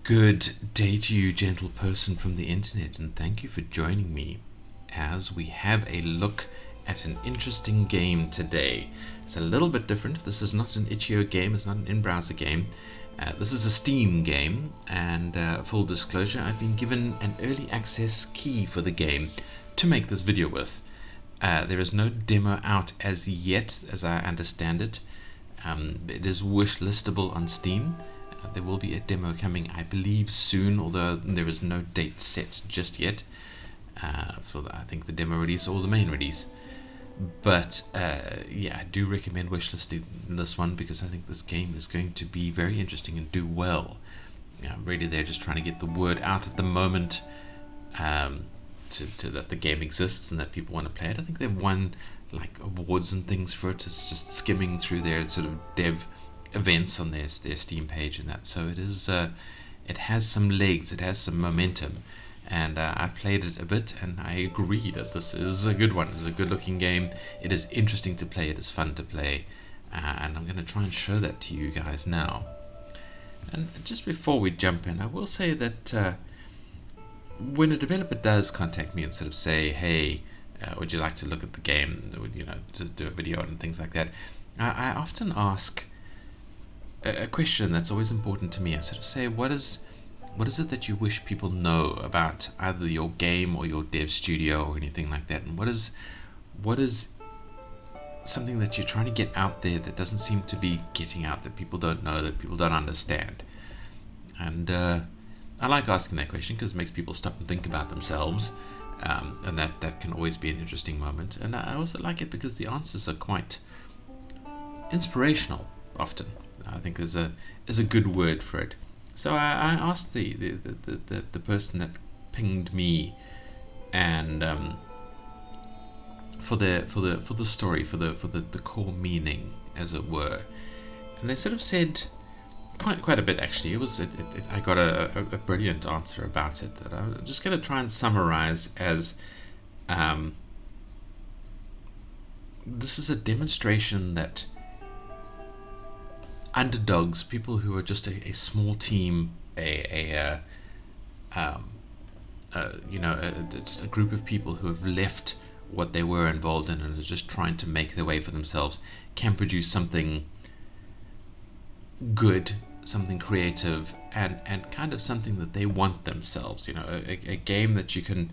Good day to you, gentle person from the internet, and thank you for joining me as we have a look at an interesting game today. It's a little bit different. This is not an itch.io game, it's not an in-browser game. This is a Steam game, and full disclosure, I've been given an early access key for the game to make this video with. There is no demo out as yet, as I understand it. It is wish listable on Steam. There will be a demo coming, I believe, soon, although there is no date set just yet for I think the demo release or the main release. But yeah, I do recommend wishlisting this one because I think this game is going to be very interesting and do well. I'm really there just trying to get the word out at the moment to that the game exists and that people want to play it. I think they've won like awards and things for it. It's just skimming through their sort of dev events on their Steam page and that, so it is it has some legs, it has some momentum, and I've played it a bit and I agree that this is a good one. It's a good looking game, it is interesting to play, it is fun to play, and I'm going to try and show that to you guys now. And just before we jump in, I will say that when a developer does contact me and sort of say, hey, would you like to look at the game, to do a video and things like that, I often ask a question that's always important to me. I sort of say, what is it that you wish people know about either your game or your dev studio or anything like that, and what is something that you're trying to get out there that doesn't seem to be getting out, that people don't know, that people don't understand? And I like asking that question because it makes people stop and think about themselves, and that can always be an interesting moment. And I also like it because the answers are quite inspirational often. I think is a good word for it. So I asked the person that pinged me, and for the story, for the core meaning, as it were, and they sort of said quite a bit actually. I got a brilliant answer about it that I'm just going to try and summarize as this is a demonstration that underdogs, people who are just a small team, just a group of people who have left what they were involved in and are just trying to make their way for themselves, can produce something good, something creative, and kind of something that they want themselves. A game that you can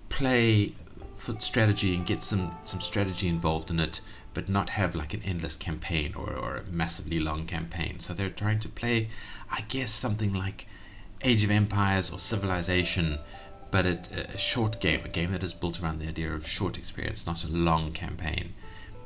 play for strategy and get some strategy involved in it, but not have like an endless campaign or a massively long campaign. So they're trying to play, I guess, something like Age of Empires or Civilization, but a short game, a game that is built around the idea of short experience, not a long campaign.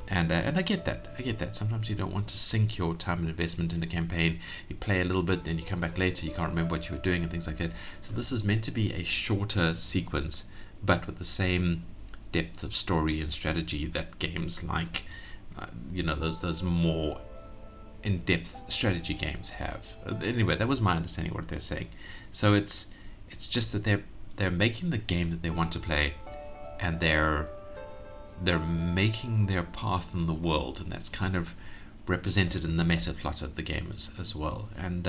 And I get that. Sometimes you don't want to sink your time and investment in a campaign. You play a little bit, then you come back later, you can't remember what you were doing and things like that. So this is meant to be a shorter sequence, but with the same depth of story and strategy that games like those more in-depth strategy games have. Anyway, that was my understanding of what they're saying. So it's just that they're making the game that they want to play, and they're making their path in the world, and that's kind of represented in the meta plot of the game as well. And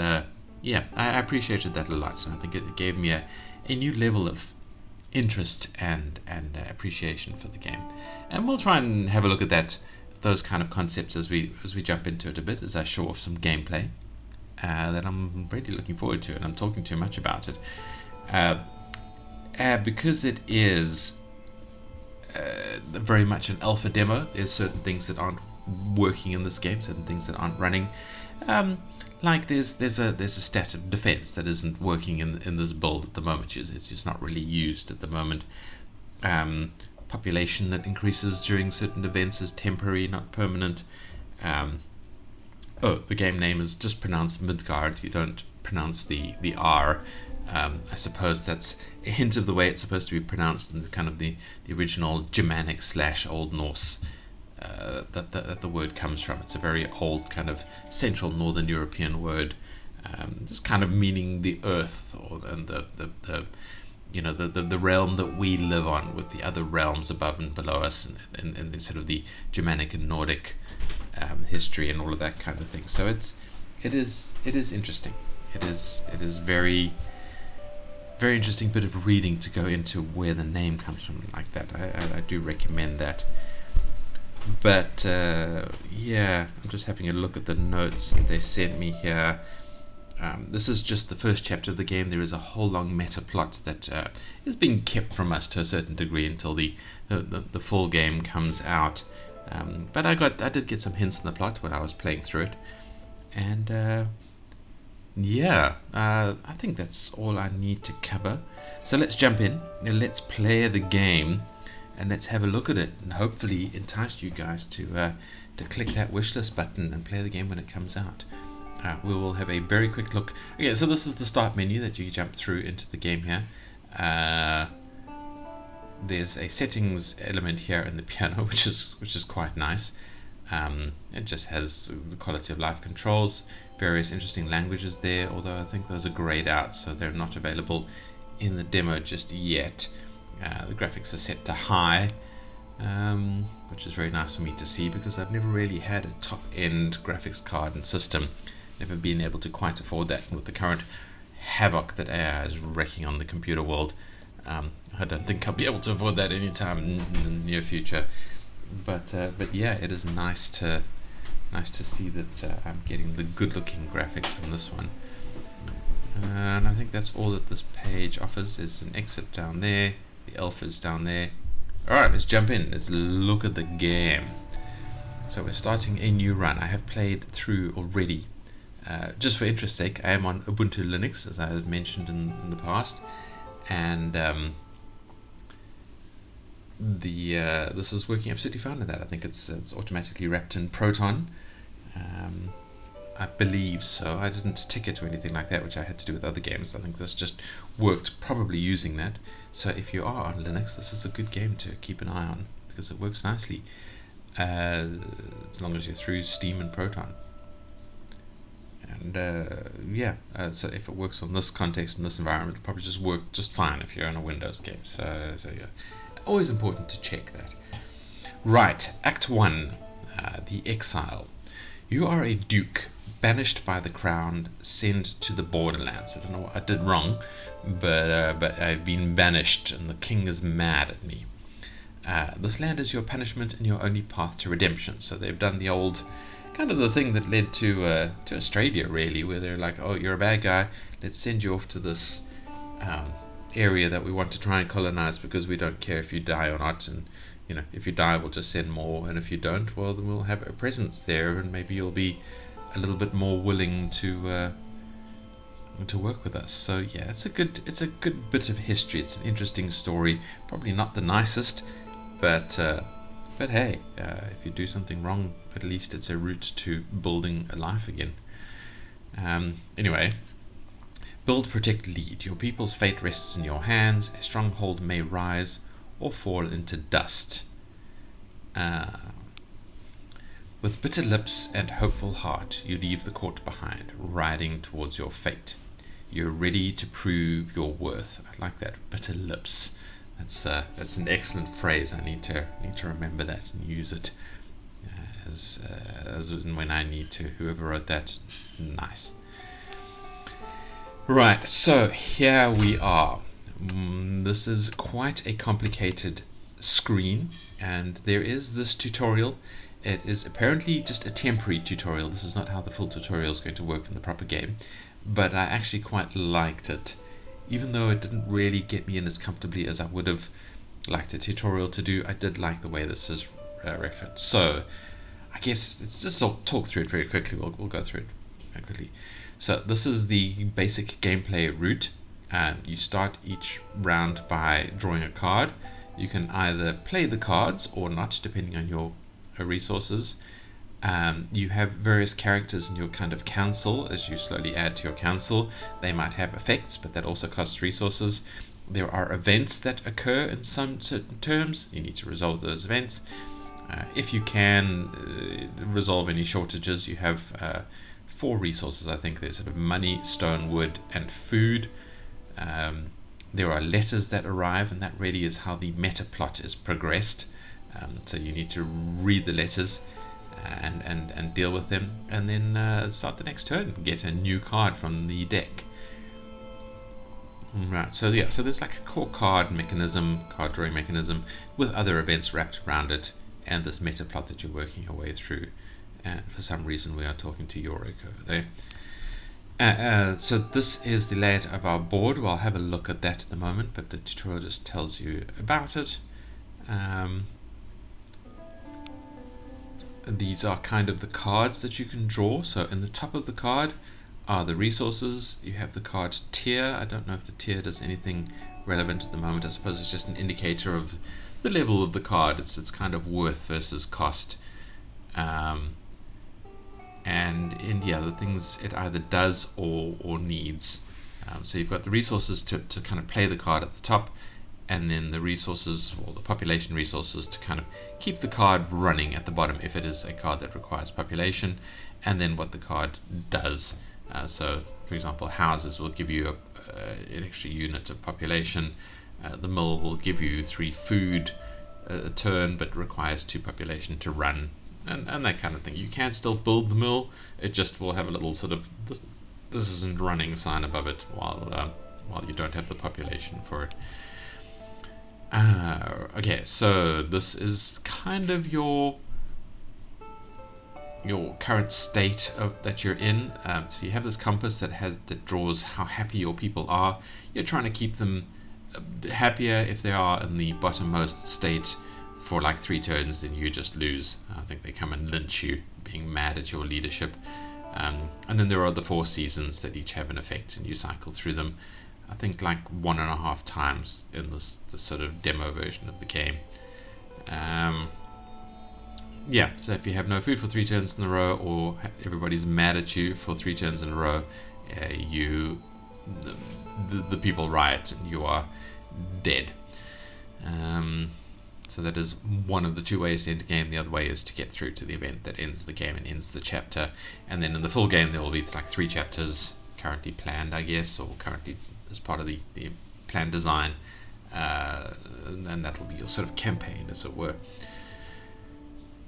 yeah, I appreciated that a lot. So I think it gave me a new level of interest and appreciation for the game. And we'll try and have a look at those kind of concepts as we jump into it a bit, as I show off some gameplay that I'm really looking forward to, and I'm talking too much about it because it is very much an alpha demo. There's certain things that aren't working in this game, certain things that aren't running. Like there's a stat of defense that isn't working in this build at the moment. It's just not really used at the moment. Population that increases during certain events is temporary, not permanent. The game name is just pronounced Midgardr. You don't pronounce the R. I suppose that's a hint of the way it's supposed to be pronounced in kind of the original Germanic / Old Norse that the word comes from. It's a very old kind of Central Northern European word, just kind of meaning the earth and the realm that we live on, with the other realms above and below us, and sort of the Germanic and Nordic history and all of that kind of thing. So it is interesting. it is very interesting bit of reading to go into where the name comes from like that. I do recommend that. But yeah, I'm just having a look at the notes that they sent me here. This is just the first chapter of the game. There is a whole long meta plot that is being kept from us to a certain degree until the full game comes out. But I did get some hints in the plot when I was playing through it, and yeah, I think that's all I need to cover. So let's jump in and let's play the game, and let's have a look at it, and hopefully entice you guys to click that wishlist button and play the game when it comes out. We will have a very quick look. Okay, so this is the start menu that you jump through into the game here. There's a settings element here in the piano, which is quite nice. It just has the quality of life controls, various interesting languages there, although I think those are grayed out, so they're not available in the demo just yet. The graphics are set to high, which is very nice for me to see, because I've never really had a top-end graphics card and system. Never been able to quite afford that, and with the current havoc that AI is wrecking on the computer world, I don't think I'll be able to afford that anytime in the near future. But yeah, it is nice to see that I'm getting the good-looking graphics on this one. And I think that's all that this page offers. There's an exit down there. The elf is down there. Alright, let's jump in. Let's look at the game. So we're starting a new run. I have played through already. Just for interest's sake, I am on Ubuntu Linux, as I have mentioned in the past. And this is working absolutely fine with that. I think it's automatically wrapped in Proton. I believe so. I didn't tick it or anything like that, which I had to do with other games. I think this just worked probably using that. So if you are on Linux, this is a good game to keep an eye on, because it works nicely, as long as you're through Steam and Proton. And yeah, so if it works on this context and this environment, it'll probably just work just fine if you're on a Windows game. So yeah, always important to check that. Right, Act 1, The Exile. You are a duke, banished by the crown, sent to the borderlands. I don't know what I did wrong, but I've been banished, and the king is mad at me. This land is your punishment and your only path to redemption. So they've done the old, kind of the thing that led to Australia, really, where they're like, oh, you're a bad guy, let's send you off to this area that we want to try and colonize, because we don't care if you die or not, and you know, if you die we'll just send more, and if you don't, well, then we'll have a presence there, and maybe you'll be a little bit more willing to work with us. So yeah, it's a good bit of history. It's an interesting story, probably not the nicest, but hey, if you do something wrong, at least it's a route to building a life again. Anyway, build, protect, lead. Your people's fate rests in your hands. A stronghold may rise or fall into dust. With bitter lips and hopeful heart, you leave the court behind, riding towards your fate. You're ready to prove your worth. I like that, bitter lips. That's an excellent phrase. I need to remember that and use it as when I need to. Whoever wrote that, nice. Right, so here we are. This is quite a complicated screen, and there is this tutorial. It is apparently just a temporary tutorial. This is not how the full tutorial is going to work in the proper game, but I actually quite liked it. Even though it didn't really get me in as comfortably as I would have liked a tutorial to do, I did like the way this is referenced. So I guess let's just talk through it very quickly. We'll go through it very quickly. So this is the basic gameplay route. You start each round by drawing a card. You can either play the cards or not, depending on your resources. You have various characters in your kind of council. As you slowly add to your council, they might have effects, but that also costs resources. There are events that occur in some certain terms. You need to resolve those events. If you can resolve any shortages, you have 4 resources. I think there's sort of money, stone, wood, and food. There are letters that arrive, and that really is how the meta plot is progressed. So you need to read the letters. and deal with them, and then start the next turn and get a new card from the deck. Right, so yeah, so there's like a core card mechanism, card drawing mechanism, with other events wrapped around it, and this meta plot that you're working your way through. And for some reason, we are talking to Yorick over there. So this is the layout of our board. Well, I'll have a look at that at the moment, but the tutorial just tells you about it. These are kind of the cards that you can draw. So in the top of the card are the resources. You have the card tier. I don't know if the tier does anything relevant at the moment. I suppose it's just an indicator of the level of the card. It's kind of worth versus cost. And in the other things it either does or needs. So you've got the resources to kind of play the card at the top, and then the resources, or the population resources, to kind of keep the card running at the bottom if it is a card that requires population, and then what the card does. So for example, houses will give you an extra unit of population. The mill will give you 3 food a turn, but requires 2 population to run, and that kind of thing. You can still build the mill, it just will have a little sort of this isn't running sign above it while you don't have the population for it. Okay, so this is kind of your current state that you're in. So you have this compass that draws how happy your people are. You're trying to keep them happier. If they are in the bottommost state for like 3 turns, then you just lose. I think they come and lynch you, being mad at your leadership. And then there are the 4 seasons that each have an effect, and you cycle through them. I think like 1.5 times in this sort of demo version of the game. Yeah, so if you have no food for 3 turns in a row, or everybody's mad at you for 3 turns in a row, the people riot and you are dead. So that is one of the 2 ways to end the game. The other way is to get through to the event that ends the game and ends the chapter. And then in the full game there will be like 3 chapters currently planned, I guess, or currently as part of the planned design, and that'll be your sort of campaign, as it were.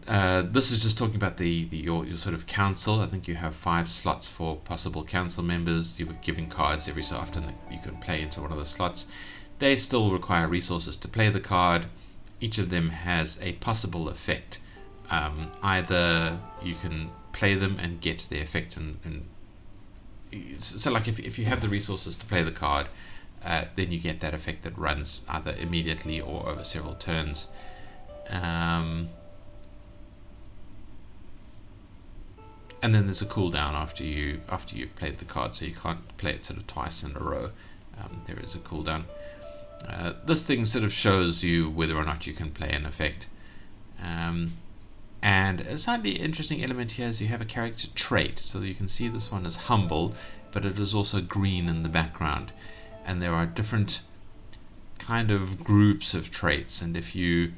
This is just talking about your sort of council. I think you have 5 slots for possible council members. You were giving cards every so often that you can play into one of the slots. They still require resources to play the card. Each of them has a possible effect. Either you can play them and get the effect, and so like if you have the resources to play the card, then you get that effect that runs either immediately or over several turns. And then there's a cooldown after you've played the card, so you can't play it sort of twice in a row. There is a cooldown. This thing sort of shows you whether or not you can play an effect. And a slightly interesting element here is you have a character trait. So you can see this one is humble, but it is also green in the background. And there are different kind of groups of traits, and if you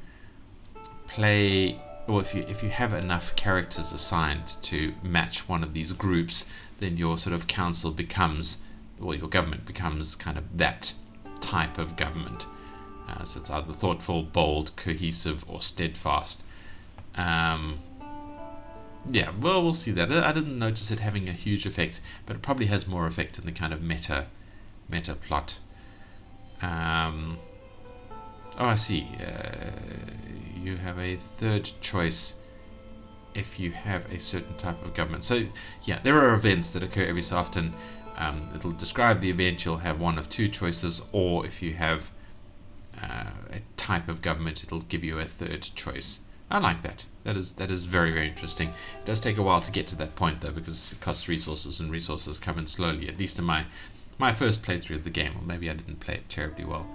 play, or if you have enough characters assigned to match one of these groups, then your sort of council becomes, well, your government becomes kind of that type of government. So it's either thoughtful, bold, cohesive, or steadfast. Yeah, well, we'll see that. I didn't notice it having a huge effect, but it probably has more effect in the kind of meta plot. Oh, I see. You have a 3rd choice if you have a certain type of government. So yeah, there are events that occur every so often. It'll describe the event. You'll have one of 2 choices, or if you have a type of government, it'll give you a 3rd choice. I like that. That is very, very interesting. It does take a while to get to that point, though, because it costs resources, and resources come in slowly, at least in my first playthrough of the game, or maybe I didn't play it terribly well.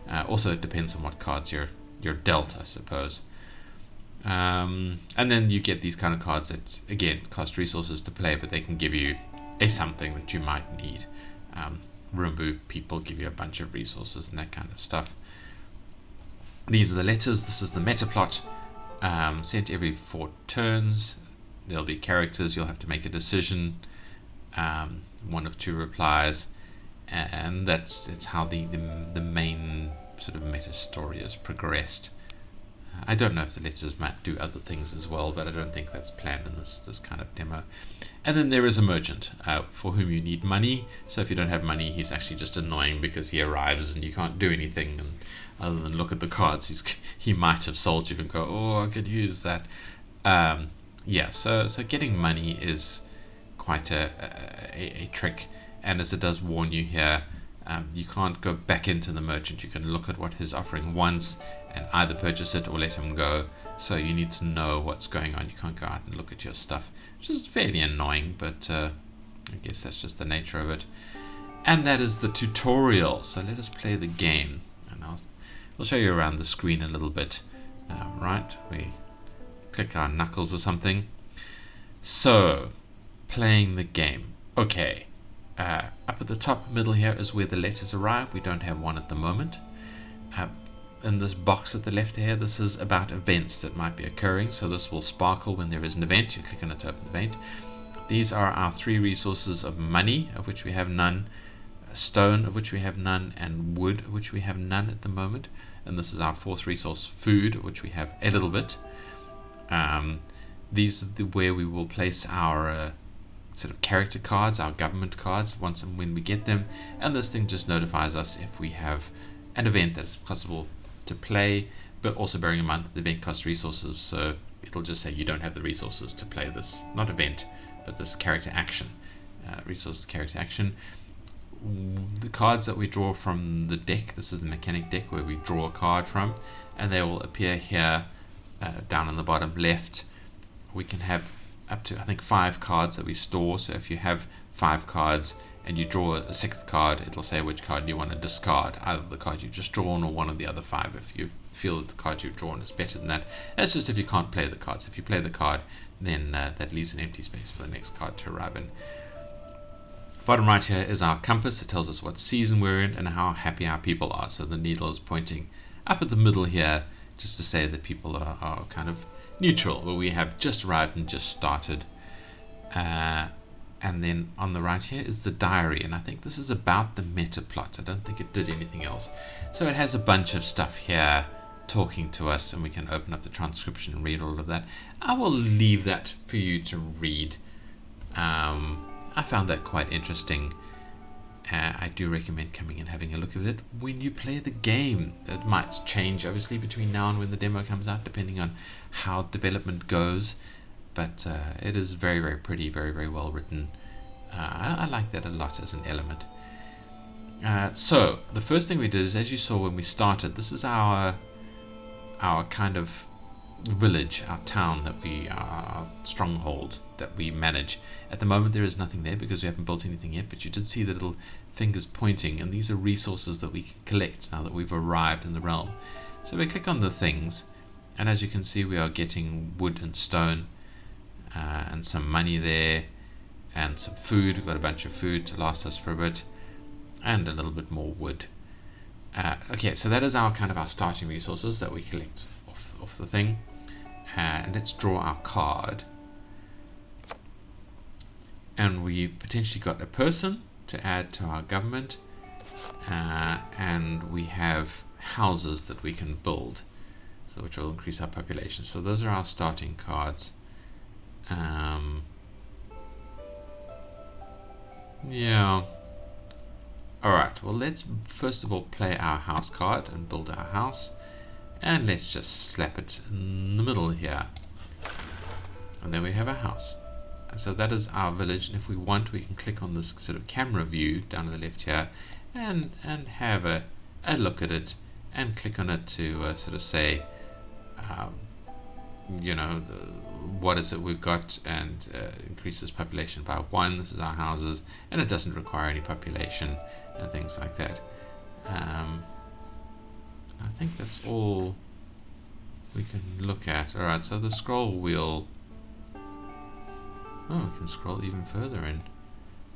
Also, it depends on what cards you're dealt, I suppose. And then you get these kind of cards that, again, cost resources to play, but they can give you a something that you might need. Remove people, give you a bunch of resources, and that kind of stuff. These are the letters. This is the meta plot. Sent every 4 turns. There'll be characters. You'll have to make a decision. One of 2 replies, and that's how the main sort of meta story is progressed. I don't know if the letters might do other things as well, but I don't think that's planned in this kind of demo. And then there is a merchant for whom you need money. So if you don't have money, he's actually just annoying because he arrives and you can't do anything, and other than look at the cards. He might have sold you and go, oh, I could use that. Yeah, so getting money is quite a trick, and as it does warn you here, you can't go back into the merchant. You can look at what he's offering once and either purchase it or let him go. So you need to know what's going on. You can't go out and look at your stuff, which is fairly annoying, but I guess that's just the nature of it. And that is the tutorial. So let us play the game, and we'll show you around the screen a little bit. Right, we click our knuckles or something. So, playing the game. Okay, up at the top middle here is where the letters arrive. We don't have one at the moment. In this box at the left here, this is about events that might be occurring. So this will sparkle when there is an event. You click on it to open the event. These are our 3 resources of money, of which we have none, stone, of which we have none, and wood, of which we have none at the moment. And this is our 4th resource, food, of which we have a little bit. These are where we will place our sort of character cards, our government cards, once and when we get them. And this thing just notifies us if we have an event that is possible to play, but also bearing in mind that the event costs resources, so it'll just say you don't have the resources to play this, not event, but this character action. Resource character action. The cards that we draw from the deck, this is the mechanic deck where we draw a card from, and they will appear here down on the bottom left. We can have up to, I think, 5 cards that we store. So if you have 5 cards and you draw a 6th card, it'll say which card you want to discard, either the card you've just drawn or one of the other 5 if you feel that the card you've drawn is better than that. That's just if you can't play the cards. If you play the card, then that leaves an empty space for the next card to arrive in. Bottom right here is our compass. It tells us what season we're in and how happy our people are. So the needle is pointing up at the middle here, just to say that people are kind of neutral, where we have just arrived and just started. And then on the right here is the diary, and I think this is about the meta plot. I don't think it did anything else. So it has a bunch of stuff here talking to us, and we can open up the transcription and read all of that. I will leave that for you to read. I found that quite interesting. I do recommend coming and having a look at it when you play the game. It might change obviously between now and when the demo comes out, depending on how development goes, but it is very, very pretty, very, very well written. I like that a lot as an element. So the first thing we did is, as you saw when we started, this is our kind of village, our town that our stronghold that we manage. At the moment there is nothing there because we haven't built anything yet, but you did see the little fingers pointing, and these are resources that we can collect now that we've arrived in the realm. So we click on the things, and as you can see we are getting wood and stone, and some money there, and some food. We've got a bunch of food to last us for a bit, and a little bit more wood. Okay, so that is our kind of our starting resources that we collect off the thing. And let's draw our card. And we potentially got a person to add to our government, and we have houses that we can build, so which will increase our population. So those are our starting cards. Yeah. Alright, well let's first of all play our house card and build our house, and let's just slap it in the middle here, and there we have our house. And so that is our village, and if we want we can click on this sort of camera view down to the left here and have a look at it, and click on it to sort of say you know, what is it we've got, and increases population by 1. This is our houses, and it doesn't require any population and things like that. I think that's all we can look at. Alright, so the scroll wheel, oh, we can scroll even further in.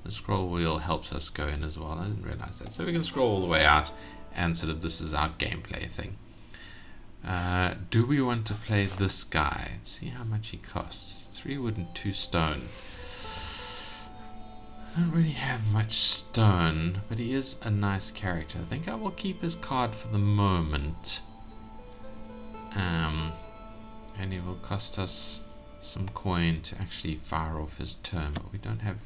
The scroll wheel helps us go in as well. I didn't realize that. So we can scroll all the way out, and sort of this is our gameplay thing. Do we want to play this guy? Let's see how much he costs. 3 wood and 2 stone. I don't really have much stone, but he is a nice character. I think I will keep his card for the moment. And it will cost us some coin to actually fire off his turn, but we don't have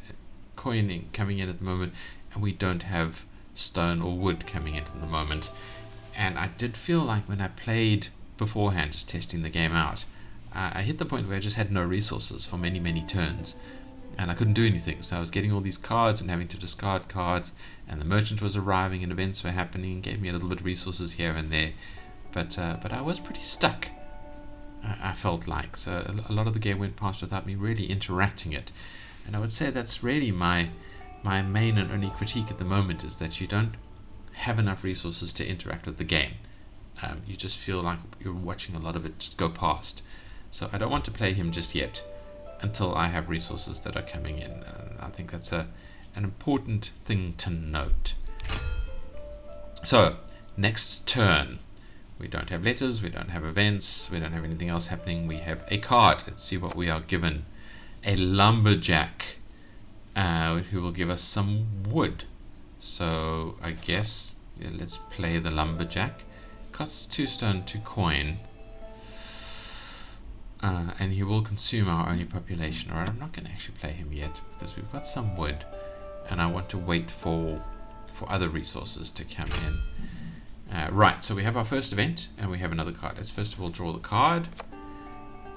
coin coming in at the moment, and we don't have stone or wood coming in at the moment. And I did feel like when I played beforehand, just testing the game out, I hit the point where I just had no resources for many turns, and I couldn't do anything. So I was getting all these cards and having to discard cards, and the merchant was arriving and events were happening, gave me a little bit of resources here and there, but I was pretty stuck. I felt like so a lot of the game went past without me really interacting it, and I would say that's really my main and only critique at the moment, is that you don't have enough resources to interact with the game. You just feel like you're watching a lot of it just go past. So I don't want to play him just yet until I have resources that are coming in. I think that's an important thing to note. So next turn, we don't have letters, we don't have events, we don't have anything else happening. We have a card. Let's see what we are given. A lumberjack, who will give us some wood. So I guess let's play the lumberjack. Costs 2 stone, 2 coin, and he will consume our only population. Alright, I'm not going to actually play him yet because we've got some wood, and I want to wait for other resources to come in. Right, so we have our first event, and we have another card. Let's first of all draw the card.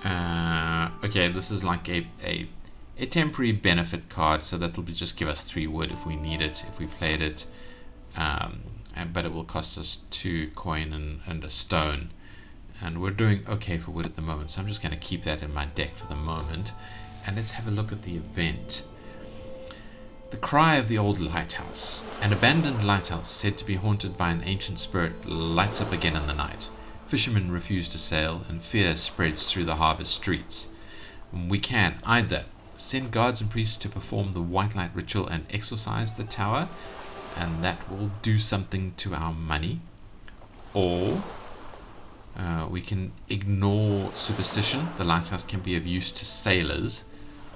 Okay, this is like a temporary benefit card, so that'll just give us 3 wood if we need it, if we played it, but it will cost us 2 coin and a stone, and we're doing okay for wood at the moment, so I'm just going to keep that in my deck for the moment. And let's have a look at the event. The Cry of the Old Lighthouse. An abandoned lighthouse said to be haunted by an ancient spirit lights up again in the night. Fishermen refuse to sail, and fear spreads through the harbour streets. We can either send guards and priests to perform the white light ritual and exorcise the tower, and that will do something to our money, or we can ignore superstition. The lighthouse can be of use to sailors,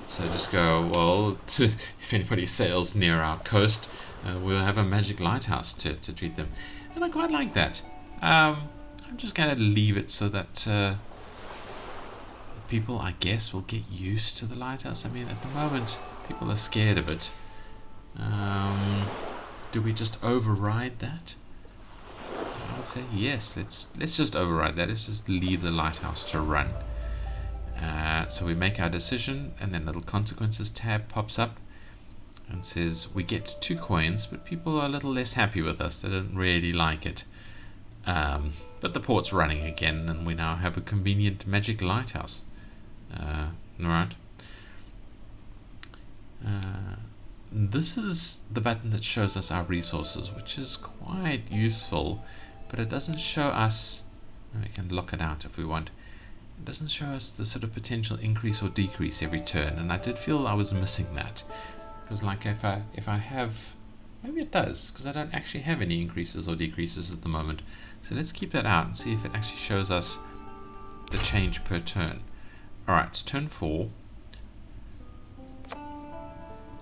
so just go, well, if anybody sails near our coast, we'll have a magic lighthouse to treat them. And I quite like that. I'm just going to leave it so that people, I guess, will get used to the lighthouse. I mean, at the moment, people are scared of it. Do we just override that? I would say yes. Let's just override that. Let's just leave the lighthouse to run. So we make our decision, and then little consequences tab pops up and says we get 2 coins, but people are a little less happy with us. They don't really like it. But the port's running again, and we now have a convenient magic lighthouse. Right. This is the button that shows us our resources, which is quite useful, but it doesn't show us, we can lock it out if we want, it doesn't show us the sort of potential increase or decrease every turn, and I did feel I was missing that, because like if I have, maybe it does, because I don't actually have any increases or decreases at the moment. So let's keep that out and see if it actually shows us the change per turn. Alright, turn 4.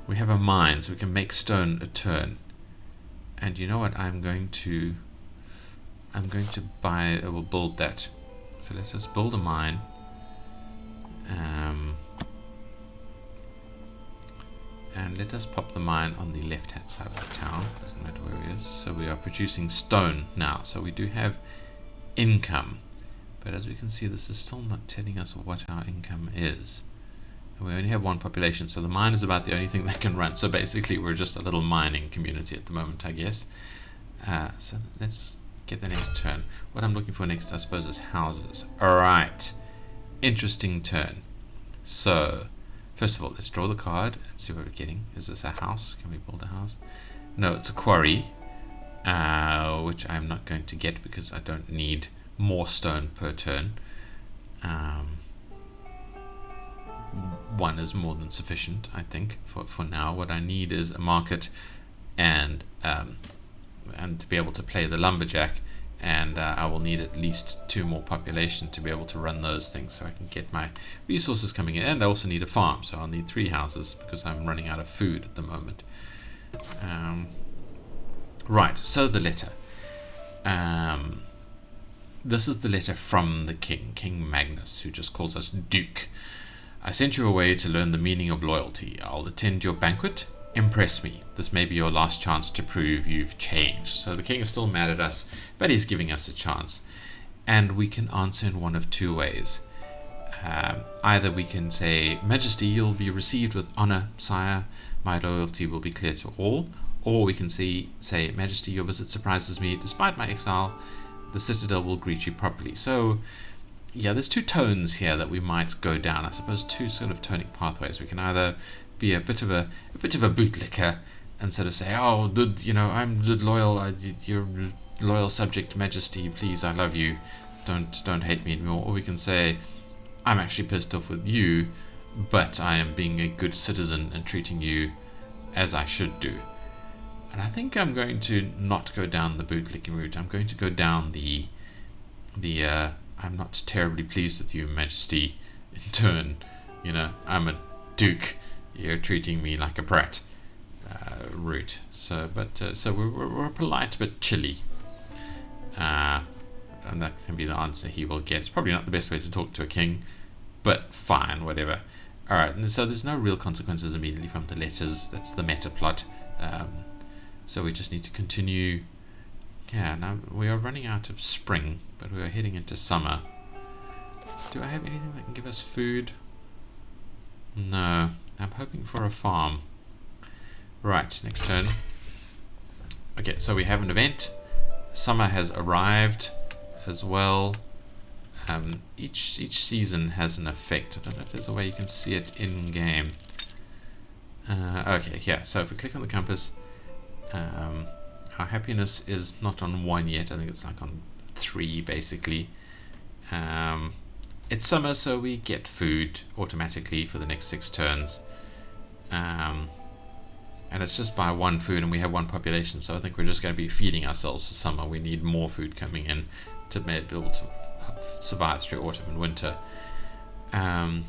We have a mine, so we can make stone a turn. And you know what? I'm going to buy, we'll build that. So let's just build a mine. And let us pop the mine on the left hand side of the town. Doesn't matter where it is. So we are producing stone now. So we do have income. But as we can see, this is still not telling us what our income is. And we only have 1 population, so the mine is about the only thing that can run. So basically we're just a little mining community at the moment, I guess. So let's get the next turn. What I'm looking for next, I suppose, is houses. Alright. Interesting turn. So, first of all, let's draw the card and see what we're getting. Is this a house? Can we build a house? No, it's a quarry, which I'm not going to get because I don't need more stone per turn. 1 is more than sufficient, I think, for now. What I need is a market and to be able to play the lumberjack, and I will need at least 2 more population to be able to run those things, so I can get my resources coming in. And I also need a farm, so I'll need 3 houses because I'm running out of food at the moment. Right, so the letter. this is the letter from the king, King Magnus, who just calls us Duke. I sent you away to learn the meaning of loyalty. I'll attend your banquet. Impress me. This may be your last chance to prove you've changed. So the king is still mad at us, but he's giving us a chance. And we can answer in one of two ways. Either we can say, Majesty, you'll be received with honor, sire. My loyalty will be clear to all. Or we can say, Majesty, your visit surprises me. Despite my exile, the citadel will greet you properly. So, yeah, there's two tones here that we might go down. I suppose two sort of tonic pathways. We can either be a bit of a bootlicker and sort of say, oh, I'm loyal. You're loyal subject, Majesty. Please, I love you. Don't hate me anymore. Or we can say, I'm actually pissed off with you, but I am being a good citizen and treating you as I should do. And I think I'm going to not go down the bootlicking route. I'm going to go down the I'm not terribly pleased with you, Majesty. In turn, I'm a duke. You're treating me like a brat. Route. So we're polite but chilly. And that can be the answer he will get. It's probably not the best way to talk to a king, but fine, whatever. Alright, and so there's no real consequences immediately from the letters. That's the meta plot. So we just need to continue. Yeah, now we are running out of spring, but we are heading into summer. Do I have anything that can give us food? No. I'm hoping for a farm. Right, next turn. Okay, so we have an event. Summer has arrived as well. Each season has an effect. I don't know if there's a way you can see it in game. Okay, yeah. So if we click on the compass, our happiness is not on 1 yet. I think it's like on 3 basically. It's summer, so we get food automatically for the next 6 turns. And it's just by 1 food, and we have 1 population, so I think we're just going to be feeding ourselves for summer. We need more food coming in to be able to survive through autumn and winter. And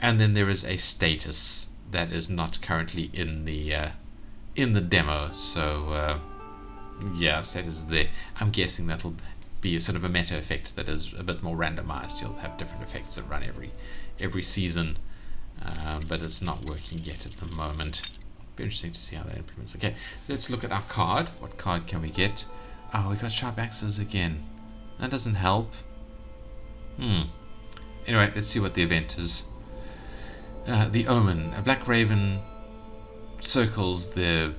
then there is a status that is not currently in the demo, so yeah, status is there. I'm guessing that'll be a sort of a meta effect that is a bit more randomized. You'll have different effects that run every season, but it's not working yet at the moment. Be interesting to see how that implements. Okay, let's look at our card. What card can we get? Oh, we got sharp axes again. That doesn't help. Anyway, let's see what the event is. The Omen. A black raven circles the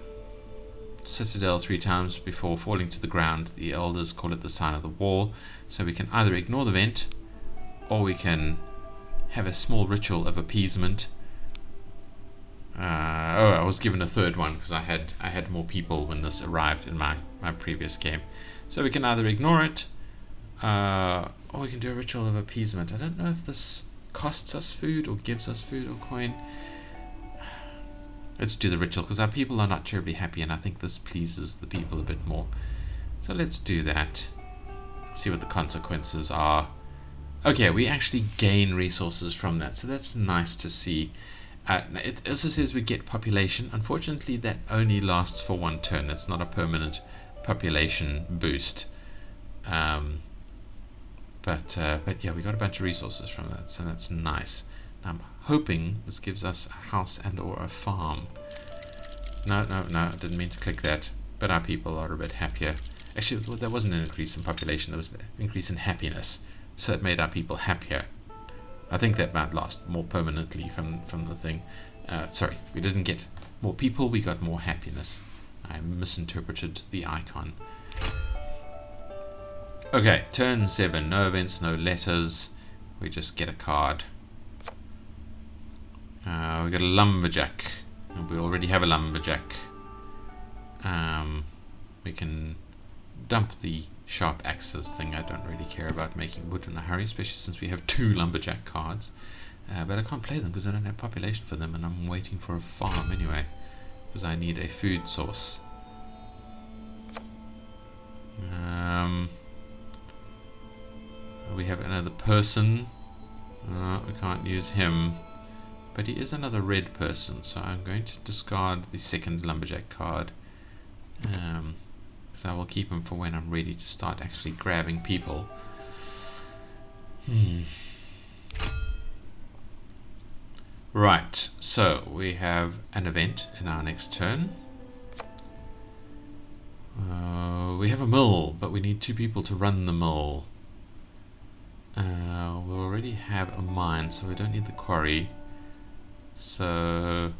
citadel 3 times before falling to the ground. The elders call it the sign of the wall. So we can either ignore the event, or we can have a small ritual of appeasement. I was given a 3rd one because I had more people when this arrived in my previous game. So we can either ignore it, or we can do a ritual of appeasement. I don't know if this costs us food or gives us food or coin. Let's do the ritual because our people are not terribly happy, and I think this pleases the people a bit more. So let's do that. See what the consequences are. Okay, we actually gain resources from that, so that's nice to see. It also says we get population. Unfortunately, that only lasts for 1 turn. That's not a permanent population boost. But yeah, we got a bunch of resources from that, so that's nice. Now I'm hoping this gives us a house and or a farm. No, I didn't mean to click that. But our people are a bit happier. Actually, there wasn't an increase in population. There was an increase in happiness. So it made our people happier. I think that might last more permanently from the thing. Sorry, we didn't get more people, we got more happiness. I misinterpreted the icon. Okay, turn 7. No events, no letters. We just get a card. We got a lumberjack. We already have a lumberjack. We can dump the sharp axes thing. I don't really care about making wood in a hurry, especially since we have 2 lumberjack cards. But I can't play them because I don't have population for them, and I'm waiting for a farm anyway, because I need a food source. We have another person. We can't use him, but he is another red person, so I'm going to discard the 2nd lumberjack card. So I will keep him for when I'm ready to start actually grabbing people. Right, so we have an event in our next turn. We have a mill, but we need 2 people to run the mill. We already have a mine, so we don't need the quarry. So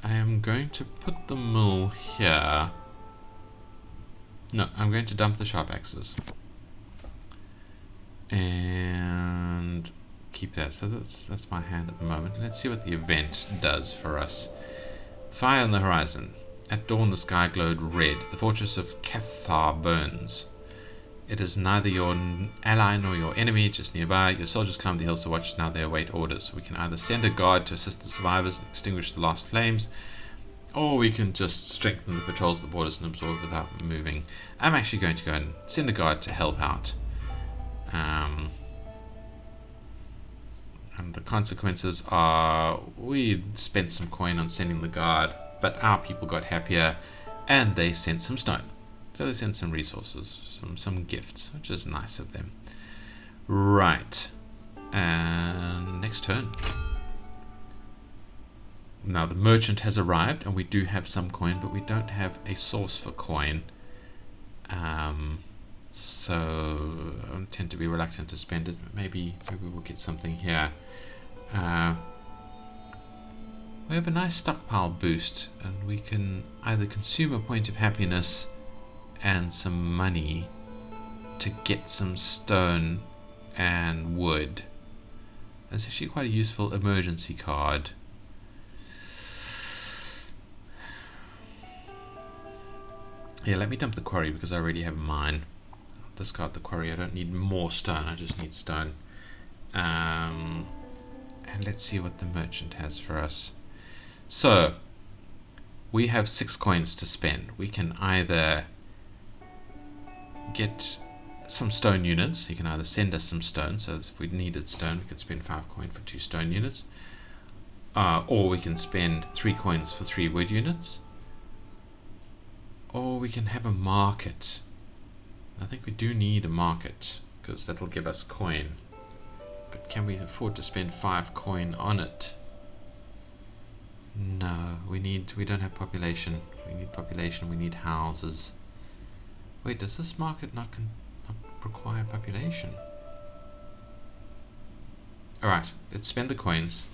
I am going to put the mill here. No, I'm going to dump the sharp axes. And keep that. So that's my hand at the moment. Let's see what the event does for us. Fire on the horizon. At dawn the sky glowed red. The fortress of Cathar burns. It is neither your ally nor your enemy, just nearby. Your soldiers climbed the hills to watch. Now they await orders. We can either send a guard to assist the survivors and extinguish the last flames, or we can just strengthen the patrols of the borders and absorb without moving. I'm actually going to go and send a guard to help out. And the consequences are we spent some coin on sending the guard, but our people got happier and they sent some stone. So they sent some resources, some gifts, which is nice of them. Right. And next turn. Now the merchant has arrived and we do have some coin, but we don't have a source for coin. So I tend to be reluctant to spend it. Maybe we'll get something here. We have a nice stockpile boost, and we can either consume a point of happiness and some money to get some stone and wood. That's actually quite a useful emergency card. Yeah, let me dump the quarry because I already have mine. I'll discard the quarry. I don't need more stone, I just need stone. And let's see what the merchant has for us. So we have 6 coins to spend. We can either get some stone units. He can either send us some stone, so if we needed stone we could spend 5 coin for 2 stone units, or we can spend 3 coins for 3 wood units, or we can have a market. I think we do need a market because that'll give us coin, but can we afford to spend 5 coin on it? No, we don't have population. We need population, we need houses. Wait, does this market not require population? Alright, let's spend the coins.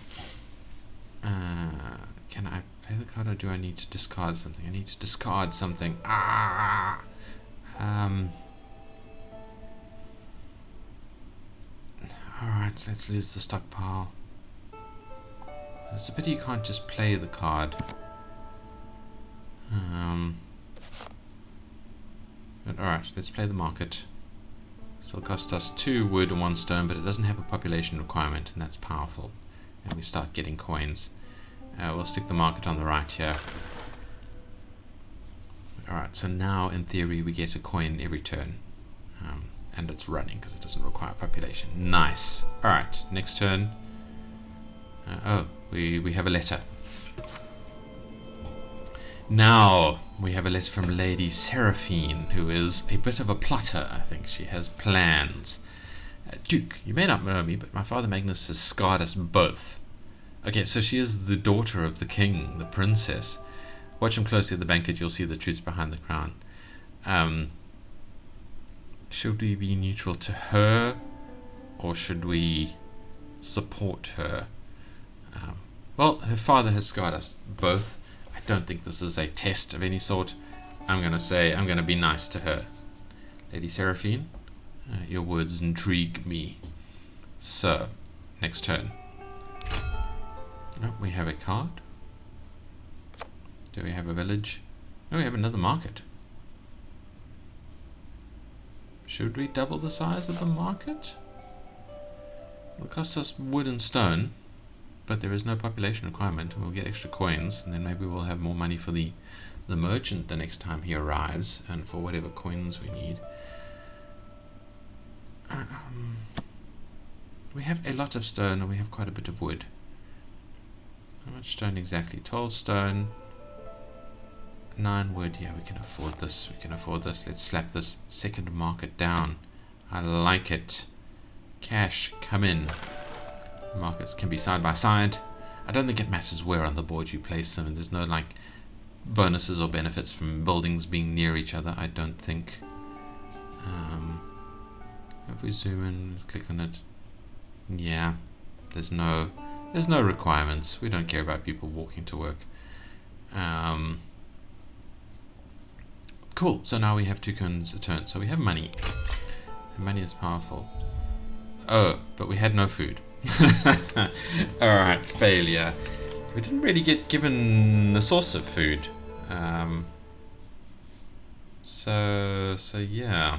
Can I play the card or do I need to discard something? I need to discard something. Alright, let's lose the stockpile. It's a pity you can't just play the card. But alright, let's play the market. Still cost us 2 wood and 1 stone, but it doesn't have a population requirement, and that's powerful. And we start getting coins. We'll stick the market on the right here. Alright, so now in theory we get a coin every turn. And it's running because it doesn't require population. Nice. Alright, next turn. We have a letter. Now we have a letter from Lady Seraphine, who is a bit of a plotter, I think. She has plans. Duke, you may not know me, but my father Magnus has scarred us both. Okay, so she is the daughter of the king, the princess. Watch him closely at the banquet, you'll see the truth behind the crown. Should we be neutral to her, or should we support her? Well, her father has scarred us both. I don't think this is a test of any sort. I'm going to be nice to her. Lady Seraphine, your words intrigue me. So, next turn. Oh, we have a card. Do we have a village? Oh, we have another market. Should we double the size of the market? It'll cost us wood and stone, but there is no population requirement, and we'll get extra coins, and then maybe we'll have more money for the merchant the next time he arrives, and for whatever coins we need. We have a lot of stone, and we have quite a bit of wood. How much stone exactly? 12 stone, 9 wood. Yeah, we can afford this. We can afford this. Let's slap this second market down. I like it. Cash, come in. Markets can be side by side. I don't think it matters where on the board you place them. There's no like bonuses or benefits from buildings being near each other, I don't think. If we zoom in, click on it. Yeah, there's no requirements. We don't care about people walking to work. Cool. So now we have 2 turns a turn. So we have money. And money is powerful. Oh, but we had no food. Alright, failure. We didn't really get given a source of food. So yeah.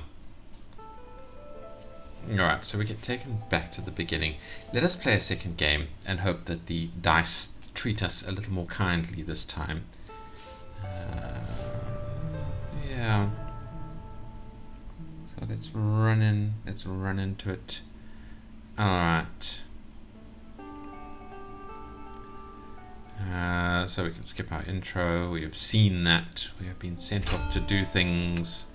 Alright, so we get taken back to the beginning. Let us play a second game and hope that the dice treat us a little more kindly this time. Yeah. So let's run into it. Alright. So we can skip our intro. We have seen that. We have been sent off to do things.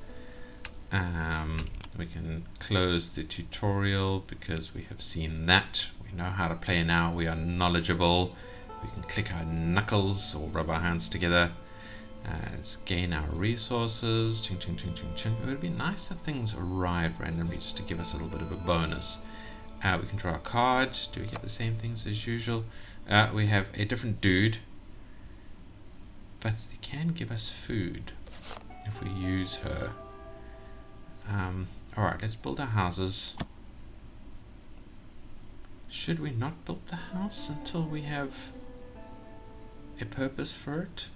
We can close the tutorial because we have seen that. We know how to play now. We are knowledgeable. We can click our knuckles or rub our hands together. Let's gain our resources. Ching, ching, ching, ching, ching. It would be nice if things arrived randomly just to give us a little bit of a bonus. We can draw a card. Do we get the same things as usual? We have a different dude. But they can give us food if we use her. Alright, let's build our houses. Should we not build the house until we have a purpose for it?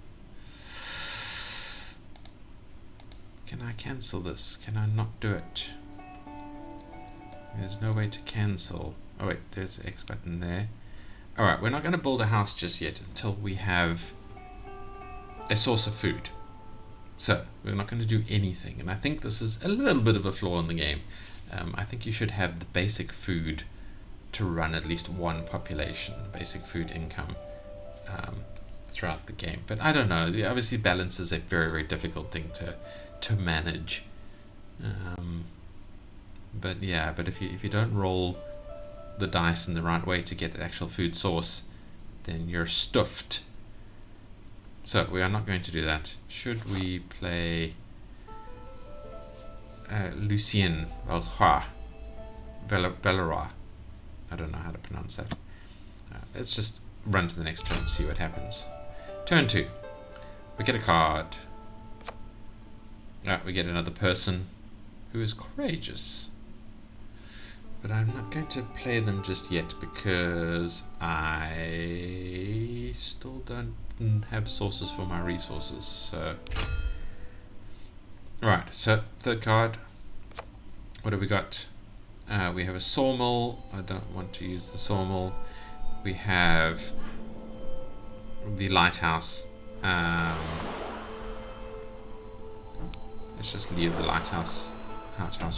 Can I cancel this? Can I not do it? There's no way to cancel. Oh wait, there's the X button there. Alright, we're not going to build a house just yet until we have a source of food. So, we're not going to do anything. And I think this is a little bit of a flaw in the game. I think you should have the basic food to run at least one population, basic food income, throughout the game. But I don't know. Obviously, balance is a very, very difficult thing to manage. But yeah, but if you don't roll the dice in the right way to get an actual food source, then you're stuffed. So we are not going to do that. Should we play Lucien Valeroy? I don't know how to pronounce that. Let's just run to the next turn and see what happens. Turn 2. We get a card. We get another person who is courageous. But I'm not going to play them just yet because I still don't have sources for my resources. So, right. So third card. What have we got? We have a sawmill. I don't want to use the sawmill. We have the lighthouse. Let's just leave the lighthouse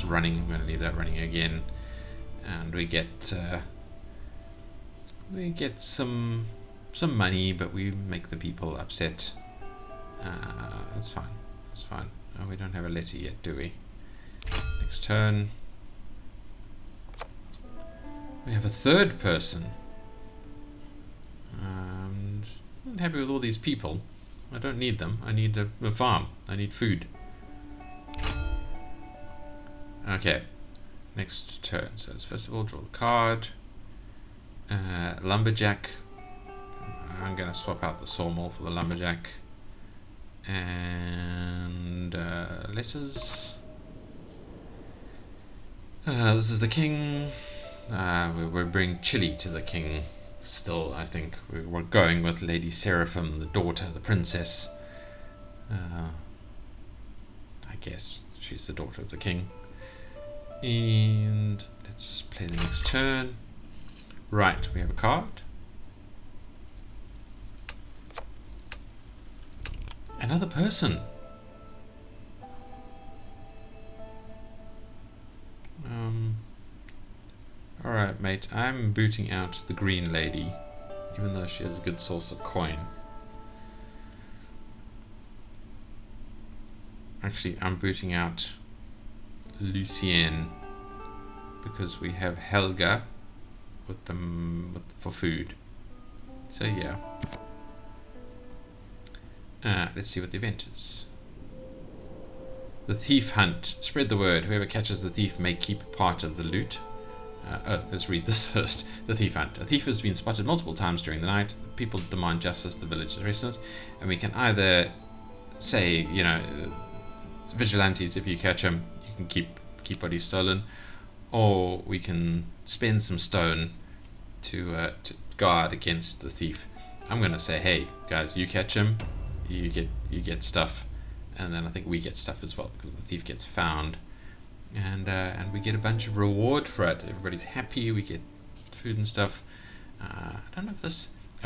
running. I'm going to leave that running again. And we get some money, but we make the people upset. That's fine. That's fine. Oh, we don't have a letter yet, do we? Next turn. We have a third person. I'm not happy with all these people. I don't need them. I need a farm. I need food. Okay. Next turn. So let's first of all draw the card. Lumberjack. I'm going to swap out the sawmill for the lumberjack. And letters. This is the king. We're bringing chili to the king. Still, I think we're going with Lady Seraphim, the daughter, the princess. I guess she's the daughter of the king. And let's play the next turn. Right, we have a card. Another person. Alright, mate, I'm booting out the green lady, even though she has a good source of coin. Actually, I'm booting out Lucien. because we have Helga with for food. So yeah. Let's see what the event is. The thief hunt. Spread the word. Whoever catches the thief may keep part of the loot. Let's read this first. The thief hunt. A thief has been spotted multiple times during the night. People demand justice. The village is restless, and we can either say, you know, it's vigilantes. If you catch him, you can keep what he's stolen, or we can spend some stone to guard against the thief. I'm gonna say, hey guys, you catch him, you get stuff, and then I think we get stuff as well because the thief gets found, and we get a bunch of reward for it. Everybody's happy. We get food and stuff. I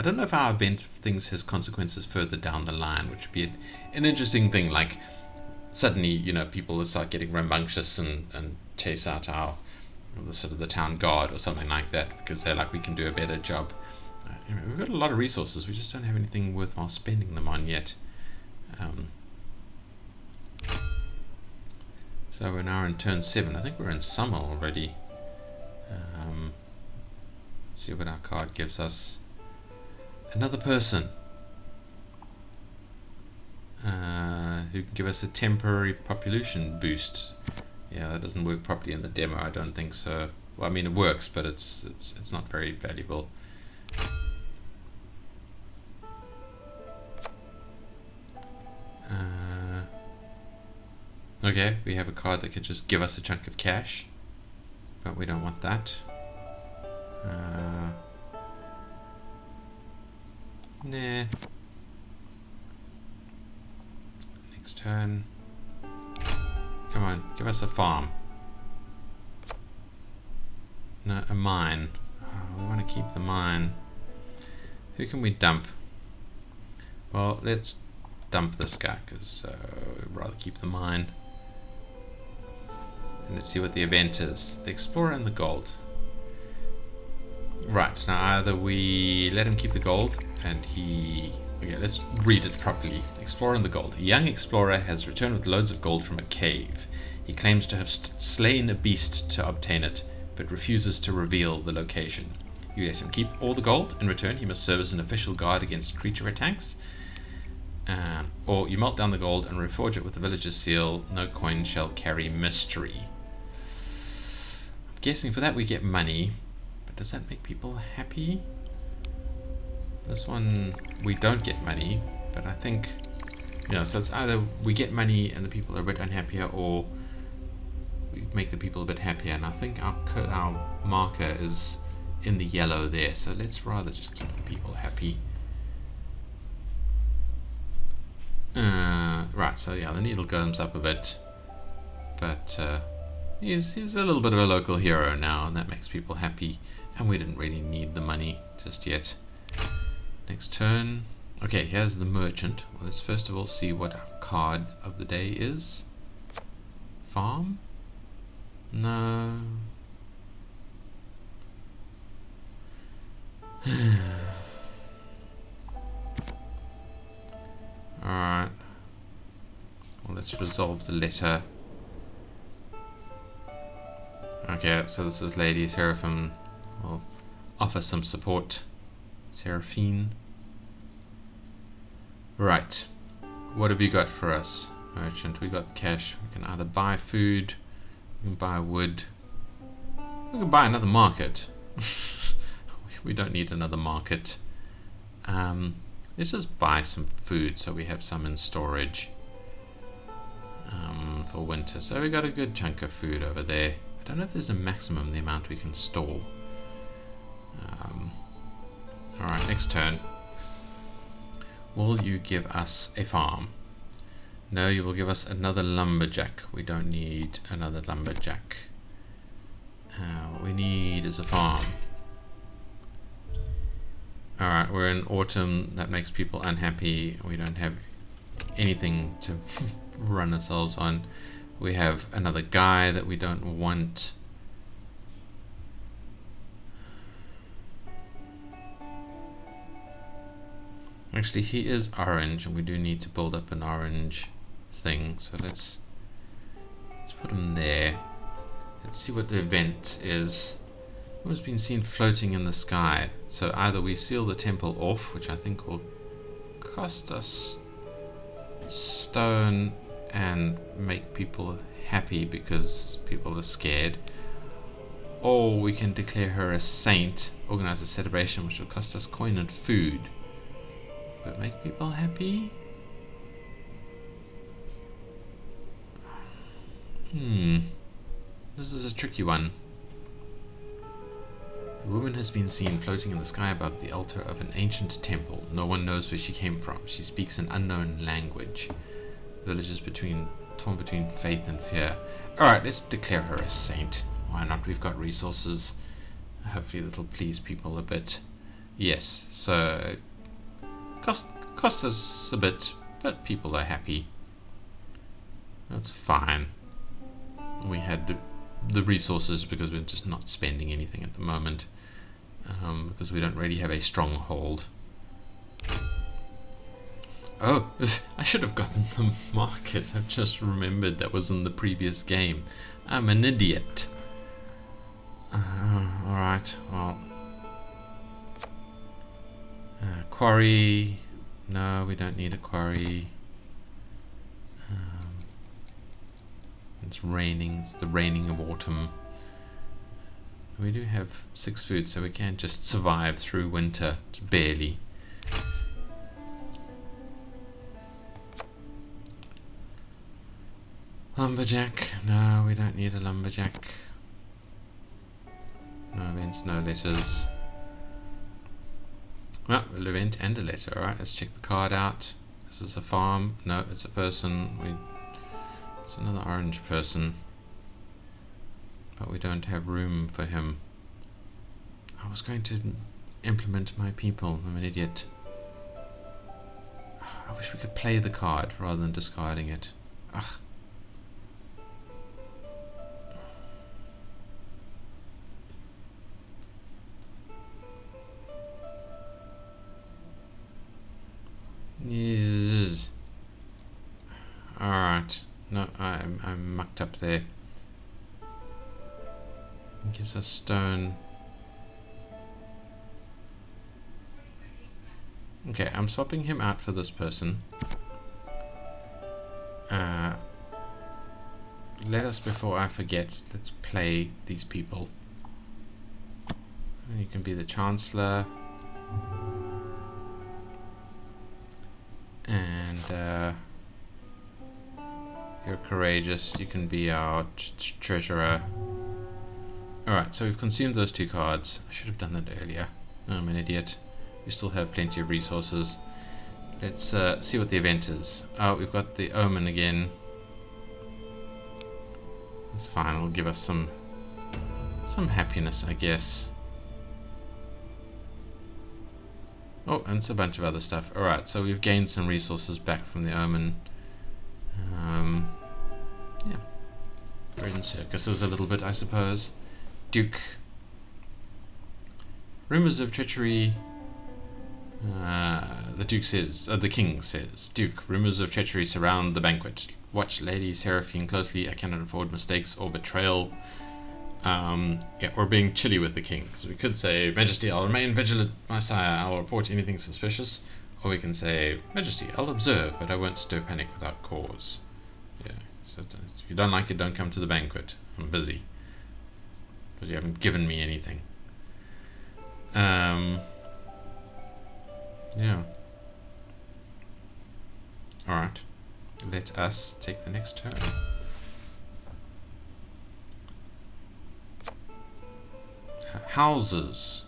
don't know if our event things has consequences further down the line, which would be an interesting thing. Like suddenly, you know, people will start getting rambunctious and chase out the town guard or something like that because they're like, we can do a better job. Anyway, we've got a lot of resources. We just don't have anything worthwhile spending them on yet. So we're now in turn 7. I think we're in summer already. Let's see what our card gives us. Another person who can give us a temporary population boost. Yeah, that doesn't work properly in the demo. I don't think so. Well, I mean, it works, but it's not very valuable. Okay, we have a card that could just give us a chunk of cash, but we don't want that. Nah. Next turn. Come on, give us a farm. No, a mine. Oh, we want to keep the mine. Who can we dump? Well, let's dump this guy because we'd rather keep the mine. And let's see what the event is. The explorer and the gold. Right, now either we let him keep the gold and okay, let's read it properly. Explorer and the gold. A young explorer has returned with loads of gold from a cave. He claims to have slain a beast to obtain it, but refuses to reveal the location. You let him keep all the gold. In return, he must serve as an official guard against creature attacks. Or you melt down the gold and reforge it with the village's seal. No coin shall carry mystery. I'm guessing for that we get money, but does that make people happy? This one we don't get money, but I think, you know, so it's either we get money and the people are a bit unhappier, or we make the people a bit happier. And I think our marker is in the yellow there, so let's rather just keep the people happy. Right, so yeah, the needle goes up a bit, but he's a little bit of a local hero now, and that makes people happy, and we didn't really need the money just yet. Next turn. Okay, here's the merchant. Well, let's first of all see what our card of the day is. Farm? No. Alright. Well, let's resolve the letter. Okay, so this is Lady Seraphim. We'll offer some support. Seraphine. Right. What have you got for us, merchant? We got cash. We can either buy food, we can buy wood, we can buy another market. We don't need another market. Let's just buy some food so we have some in storage for winter. So we got a good chunk of food over there. I don't know if there's a maximum the amount we can store. Alright, next turn. Will you give us a farm? No, you will give us another lumberjack. We don't need another lumberjack. What we need is a farm. Alright, we're in autumn. That makes people unhappy. We don't have anything to run ourselves on. We have another guy that we don't want. Actually, he is orange, and we do need to build up an orange thing. So let's put him there. Let's see what the event is. What has been seen floating in the sky? So either we seal the temple off, which I think will cost us stone and make people happy because people are scared, or we can declare her a saint, organize a celebration which will cost us coin and food, but make people happy. This is a tricky one. A woman has been seen floating in the sky above the altar of an ancient temple. No one knows where she came from. She speaks an unknown language. The village is torn between faith and fear. Alright, let's declare her a saint. Why not? We've got resources. Hopefully that'll please people a bit. Yes, so cost us a bit, but people are happy. That's fine. We had the resources because we're just not spending anything at the moment, because we don't really have a stronghold. Oh, I should have gotten the market. I've just remembered that was in the previous game. I'm an idiot. Alright, well. Quarry. No, we don't need a quarry. It's raining. It's the raining of autumn. We do have 6 food, so we can just survive through winter, barely. Lumberjack. No, we don't need a lumberjack. No events, no letters. Well, an event and a letter. Alright, let's check the card out. This is a farm. No, it's a person. It's another orange person. But we don't have room for him. I was going to implement my people. I'm an idiot. I wish we could play the card rather than discarding it. Ugh. Alright. No, I'm mucked up there. It gives us stone. Okay, I'm swapping him out for this person. Let us, before I forget, let's play these people. You can be the Chancellor. And you're courageous. You can be our treasurer. Alright, so we've consumed those 2 cards. I should have done that earlier. I'm an idiot. We still have plenty of resources. Let's see what the event is. Oh, we've got the omen again. That's fine. It'll give us some happiness, I guess. Oh, and it's a bunch of other stuff. Alright, so we've gained some resources back from the omen. Yeah. Bread and circuses a little bit, I suppose. Duke. Rumors of treachery. The Duke says, the King says, Duke, rumors of treachery surround the banquet. Watch Lady Seraphine closely. I cannot afford mistakes or betrayal. Yeah, or being chilly with the King. So we could say, Majesty, I'll remain vigilant, my sire. I'll report anything suspicious. Or we can say, Majesty, I'll observe, but I won't stir panic without cause. Yeah, so if you don't like it, don't come to the banquet. I'm busy. Because you haven't given me anything. Yeah. Alright. Let us take the next turn. Houses.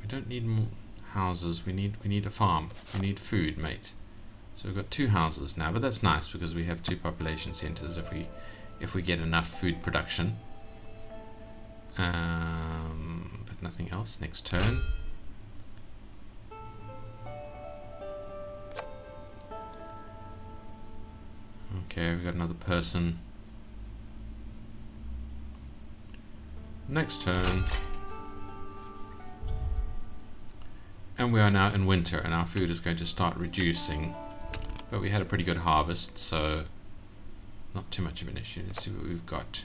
We don't need more houses. We need a farm. We need food, mate. So we've got 2 houses now, but that's nice because we have 2 population centers if we get enough food production. But nothing else. Next turn. Okay, we've got another person. Next turn. And we are now in winter, and our food is going to start reducing. But we had a pretty good harvest, so not too much of an issue. Let's see what we've got.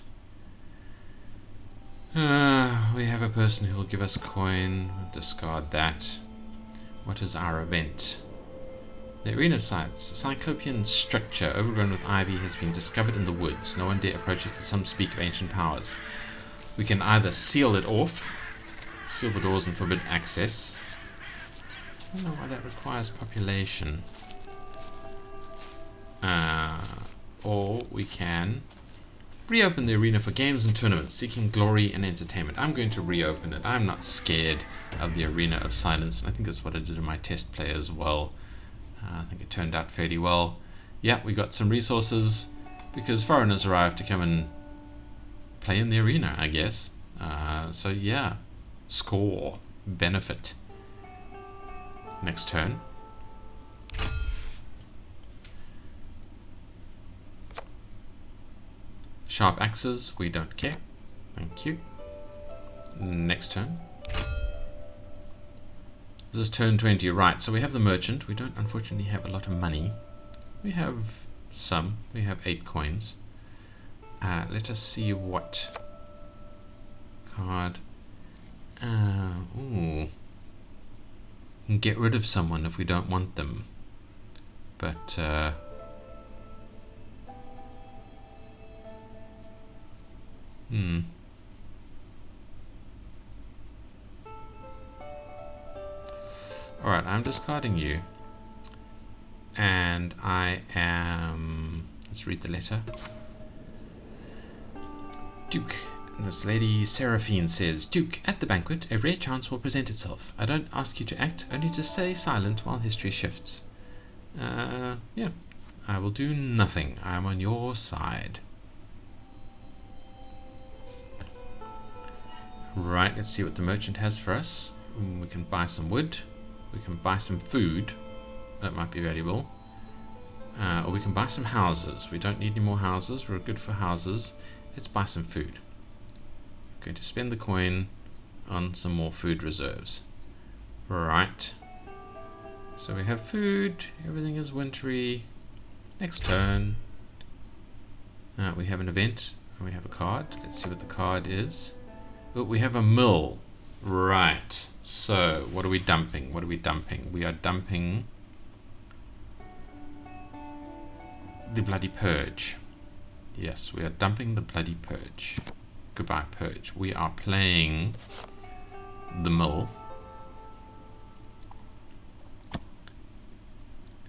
We have a person who will give us coin. Discard that. What is our event? The arena sites. A cyclopean structure overgrown with ivy has been discovered in the woods. No one dare approach it, but some speak of ancient powers. We can either seal it off, seal the doors and forbid access. I don't know why that requires population. Or we can reopen the arena for games and tournaments, seeking glory and entertainment. I'm going to reopen it. I'm not scared of the Arena of Silence. I think that's what I did in my test play as well. I think it turned out fairly well. Yeah, we got some resources because foreigners arrived to come and play in the arena, I guess. So yeah, score, benefit. Next turn. Sharp axes, we don't care. Thank you. Next turn. This is turn 20, right, so we have the merchant. We don't unfortunately have a lot of money. We have some. We have 8 coins. Let us see what card. Ooh. Get rid of someone if we don't want them. But Alright, I'm discarding you. And I am... Let's read the letter. Duke. This lady Seraphine says, Duke, at the banquet, a rare chance will present itself. I don't ask you to act, only to stay silent while history shifts. Yeah. I will do nothing. I am on your side. Right, let's see what the merchant has for us. We can buy some wood. We can buy some food. That might be valuable. Or we can buy some houses. We don't need any more houses. We're good for houses. Let's buy some food. I'm going to spend the coin on some more food reserves. Right. So we have food. Everything is wintry. Next turn. We have an event. We have a card. Let's see what the card is. Oh, we have a mill. Right. So, what are we dumping? What are we dumping? We are dumping the bloody purge. Yes, we are dumping the bloody purge. Goodbye, purge. We are playing the mill.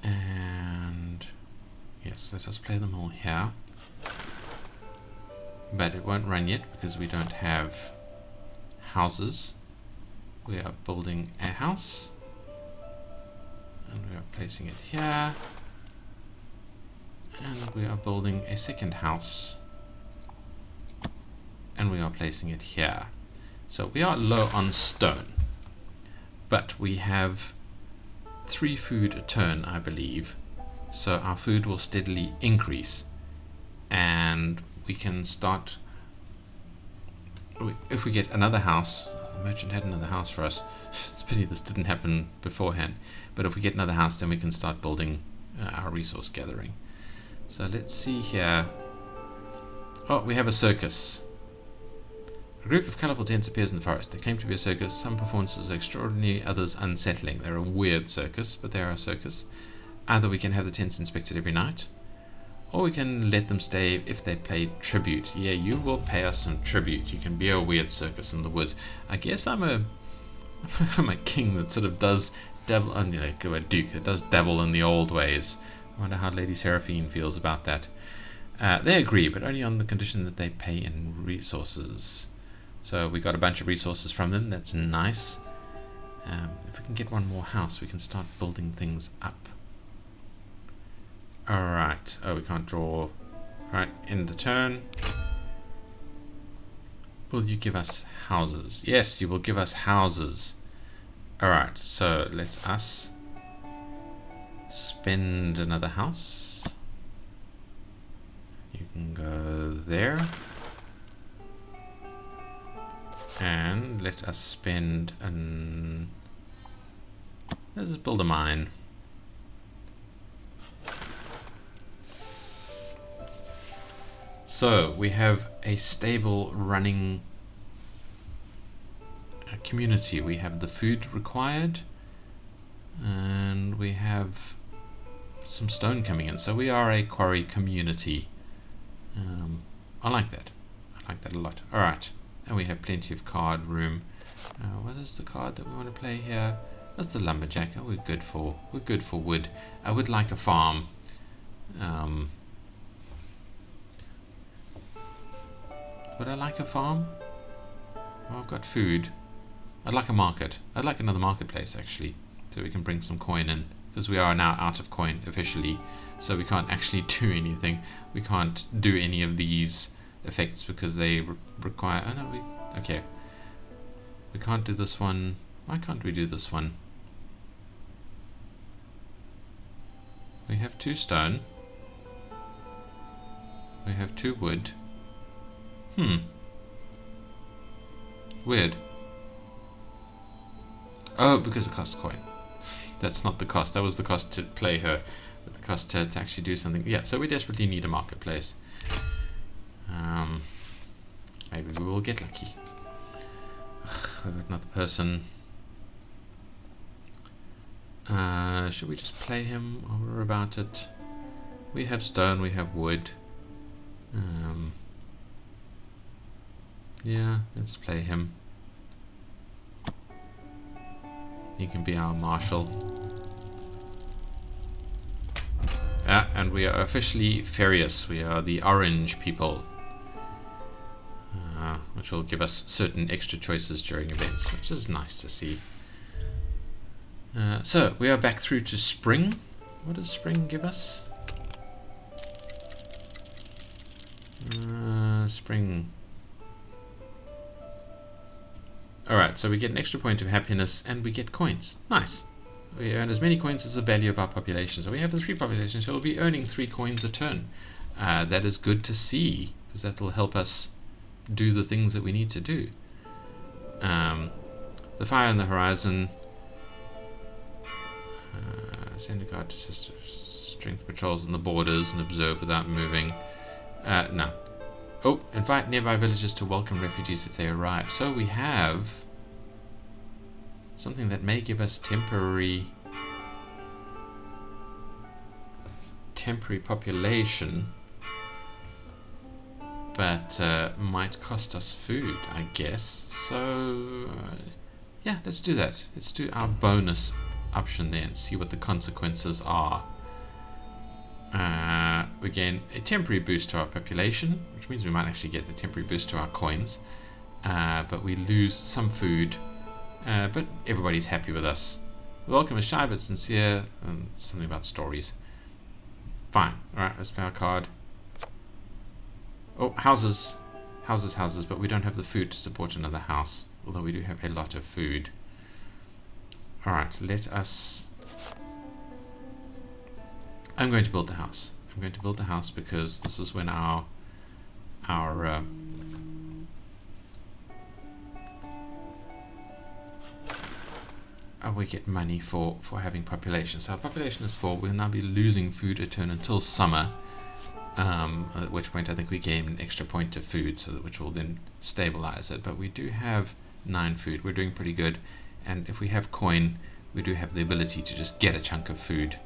And yes, let us play the mill here. But it won't run yet because we don't have houses. We are building a house and we are placing it here, and we are building a second house and we are placing it here. So we are low on stone, but we have 3 food a turn, I believe, so our food will steadily increase and we can start. If we get another house, the merchant had another house for us. It's a pity this didn't happen beforehand. But if we get another house, then we can start building our resource gathering. So let's see here. Oh, we have a circus. A group of colourful tents appears in the forest. They claim to be a circus. Some performances are extraordinary, others unsettling. They're a weird circus, but they are a circus. Either we can have the tents inspected every night, or we can let them stay if they pay tribute. Yeah, you will pay us some tribute. You can be a weird circus in the woods. I guess I'm a king that sort of does dabble, a duke that does dabble in the old ways. I wonder how Lady Seraphine feels about that. They agree, but only on the condition that they pay in resources. So we got a bunch of resources from them. That's nice. If we can get one more house, we can start building things up. Alright. Oh, we can't draw. Right, end the turn. Will you give us houses? Yes, you will give us houses. Alright, so let us spend another house. You can go there. And let us spend an... Let's build a mine. So we have a stable running community. We have the food required, and we have some stone coming in. So we are a quarry community. I like that. I like that a lot. Alright, and we have plenty of card room. What is the card that we want to play here? That's the lumberjack. Oh, we're good for wood. I would like a farm. Would I like a farm? Well, I've got food. I'd like a market. I'd like another marketplace, actually, so we can bring some coin in, because we are now out of coin officially, so we can't actually do anything. We can't do any of these effects because they require... Oh no, okay. We can't do this one. Why can't we do this one? We have 2 stone. We have 2 wood. Weird. Oh, because it costs coin. That's not the cost. That was the cost to play her, but the cost to actually do something. Yeah, so we desperately need a marketplace. Maybe we will get lucky. We've got another person. Should we just play him while we're about it? We have stone, we have wood. Yeah, let's play him. He can be our marshal. And we are officially Farius. We are the orange people. Which will give us certain extra choices during events, which is nice to see. So, we are back through to spring. What does spring give us? Spring. Alright, so we get an extra point of happiness and we get coins. Nice. We earn as many coins as the value of our population. So we have the 3 populations, so we'll be earning 3 coins a turn. That is good to see, because that will help us do the things that we need to do. The fire on the horizon. Send a guard to strength patrols on the borders and observe without moving. No. Oh, invite nearby villagers to welcome refugees if they arrive. So we have something that may give us temporary population, but might cost us food, I guess. So yeah, let's do that. Let's do our bonus option there and see what the consequences are. We gain a temporary boost to our population, which means we might actually get a temporary boost to our coins, but we lose some food, but everybody's happy with us. Welcome is shy but sincere, and something about stories. Fine. Alright, let's play our card. Oh, houses, but we don't have the food to support another house, although we do have a lot of food. Alright, let us... I'm going to build the house. I'm going to build the house because this is when we get money for having population. So our population is 4. We'll now be losing food a turn until summer, at which point I think we gain an extra point of food, so that which will then stabilize it. But we do have 9 food. We're doing pretty good, and if we have coin, we do have the ability to just get a chunk of food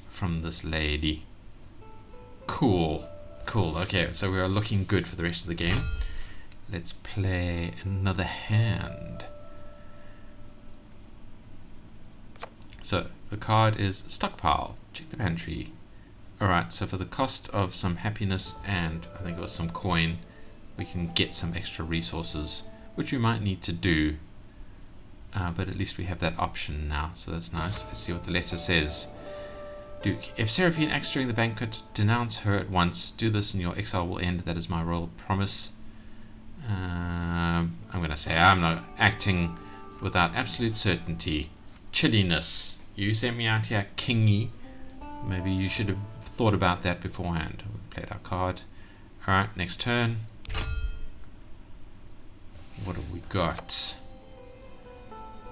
from this lady. Cool. Okay, so we are looking good for the rest of the game. Let's play another hand. So the card is stockpile. Check the pantry. Alright, so for the cost of some happiness and I think it was some coin, we can get some extra resources, which we might need to do. But at least we have that option now, so that's nice. Let's see what the letter says. Duke, if Seraphine acts during the banquet, denounce her at once. Do this and your exile will end. That is my royal promise. I'm going to say I'm not acting without absolute certainty. Chilliness. You sent me out here kingy. Maybe you should have thought about that beforehand. We've played our card. Alright, next turn. What have we got?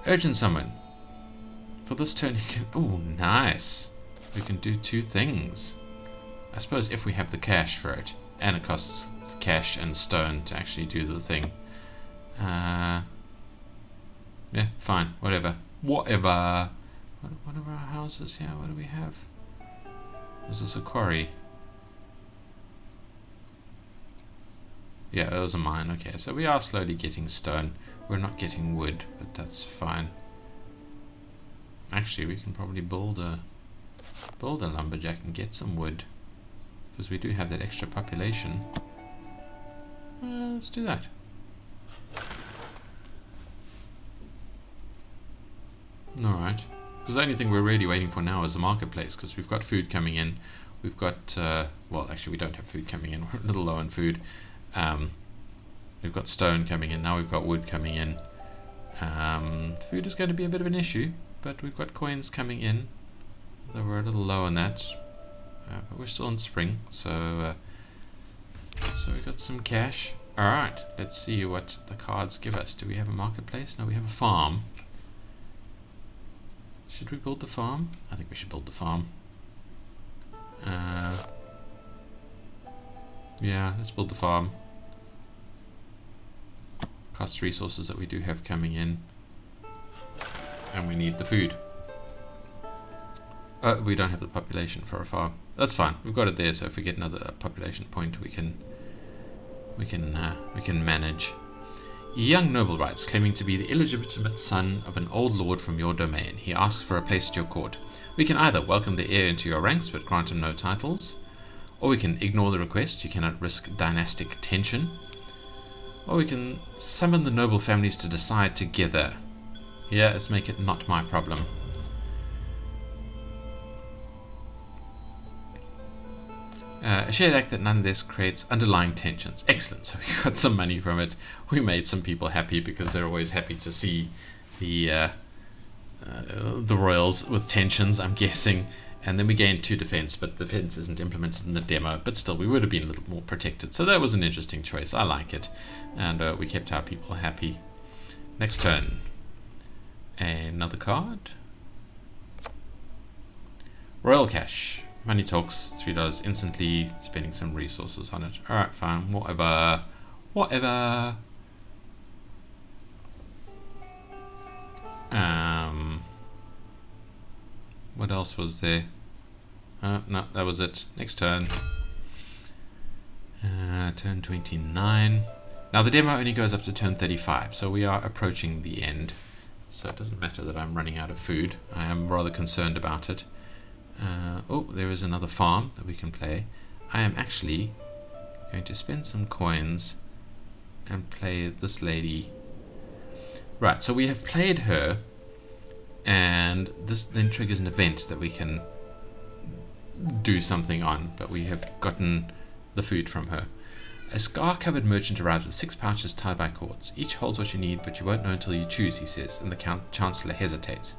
Urgent summon. For this turn you can... Oh, nice. We can do 2 things. I suppose if we have the cash for it. And it costs cash and stone to actually do the thing. Yeah, fine, whatever. Whatever. What are our houses here? What do we have? Is this a quarry? Yeah, it was a mine. Okay, so we are slowly getting stone. We're not getting wood, but that's fine. Actually, we can probably build a lumberjack and get some wood, because we do have that extra population. Let's do that. Alright. Because the only thing we're really waiting for now is the marketplace, because we've got food coming in. We've got, well, actually we don't have food coming in. We're a little low on food. We've got stone coming in. Now we've got wood coming in. Food is going to be a bit of an issue, but we've got coins coming in. Though we're a little low on that. But we're still in spring, so we got some cash. Alright, let's see what the cards give us. Do we have a marketplace? No, we have a farm. Should we build the farm? I think we should build the farm. Yeah, let's build the farm. Cost resources that we do have coming in. And we need the food. We don't have the population for a farm. That's fine. We've got it there, so if we get another population point, we can manage. A young noble writes, claiming to be the illegitimate son of an old lord from your domain. He asks for a place at your court. We can either welcome the heir into your ranks but grant him no titles, or we can ignore the request. You cannot risk dynastic tension. Or we can summon the noble families to decide together. Yeah, let's make it not my problem. A shared act that nonetheless creates underlying tensions. Excellent. So we got some money from it. We made some people happy because they're always happy to see the royals with tensions, I'm guessing. And then we gained 2 defense, but the defense isn't implemented in the demo. But still, we would have been a little more protected. So that was an interesting choice. I like it. And we kept our people happy. Next turn. Another card. Royal Cash. Money talks, $3 instantly, spending some resources on it. Alright, fine, whatever. Whatever. What else was there? No, that was it. Next turn. Turn 29. Now the demo only goes up to turn 35, so we are approaching the end. So it doesn't matter that I'm running out of food. I am rather concerned about it. Oh, there is another farm that we can play. I am actually going to spend some coins and play this lady. Right, so we have played her, and this then triggers an event that we can do something on, but we have gotten the food from her. A scar-covered merchant arrives with 6 pouches tied by cords. Each holds what you need, but you won't know until you choose, he says, and the Chancellor hesitates.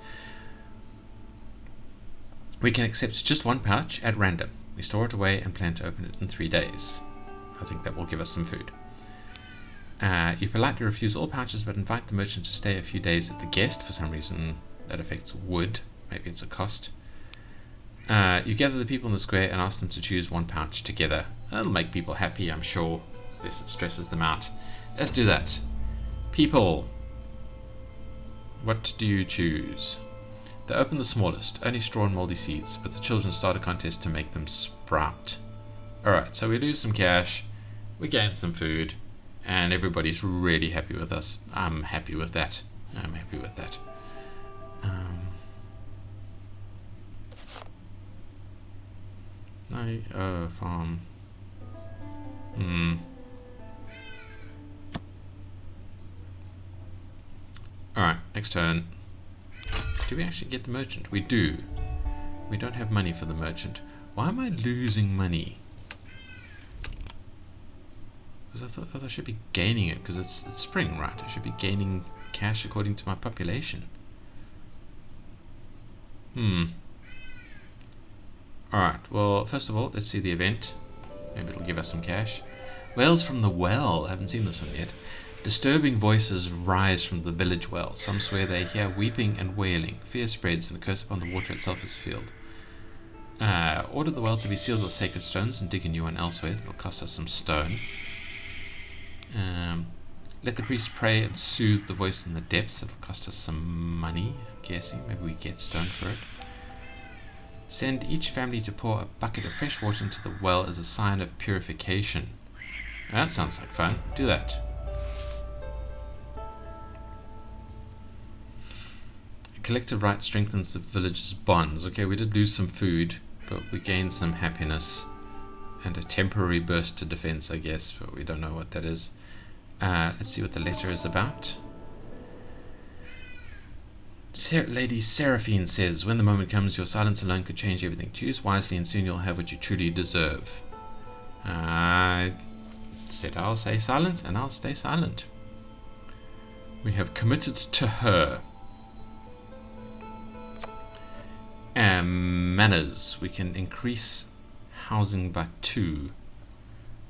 We can accept just 1 pouch at random. We store it away and plan to open it in 3 days. I think that will give us some food. You politely refuse all pouches but invite the merchant to stay a few days at the guest. For some reason that affects wood. Maybe it's a cost. You gather the people in the square and ask them to choose 1 pouch together. That'll make people happy, I'm sure. Unless it stresses them out. Let's do that. People. What do you choose? They open the smallest, only straw and moldy seeds, but the children start a contest to make them sprout. Alright, so we lose some cash, we gain some food, and everybody's really happy with us. I'm happy with that. I'm happy with that. Farm. Alright, next turn. Do we actually get the merchant? We do. We don't have money for the merchant. Why am I losing money? Because I thought I should be gaining it, because it's spring, right? I should be gaining cash according to my population. Alright, well, first of all, let's see the event. Maybe it'll give us some cash. Wails from the well. I haven't seen this one yet. Disturbing voices rise from the village well. Some swear they hear weeping and wailing. Fear spreads and a curse upon the water itself is filled. Order the well to be sealed with sacred stones and dig a new one elsewhere. It'll cost us some stone. Let the priest pray and soothe the voice in the depths. It'll cost us some money, I'm guessing. Maybe we get stone for it. Send each family to pour a bucket of fresh water into the well as a sign of purification. That sounds like fun. Do that. A collective rite strengthens the village's bonds. Okay, we did lose some food, but we gained some happiness. And a temporary burst to defense, I guess, but we don't know what that is. Let's see what the letter is about. Lady Seraphine says, when the moment comes, your silence alone could change everything. Choose wisely and soon you'll have what you truly deserve. I said I'll stay silent, and I'll stay silent. We have committed to her. Manners. We can increase housing by 2,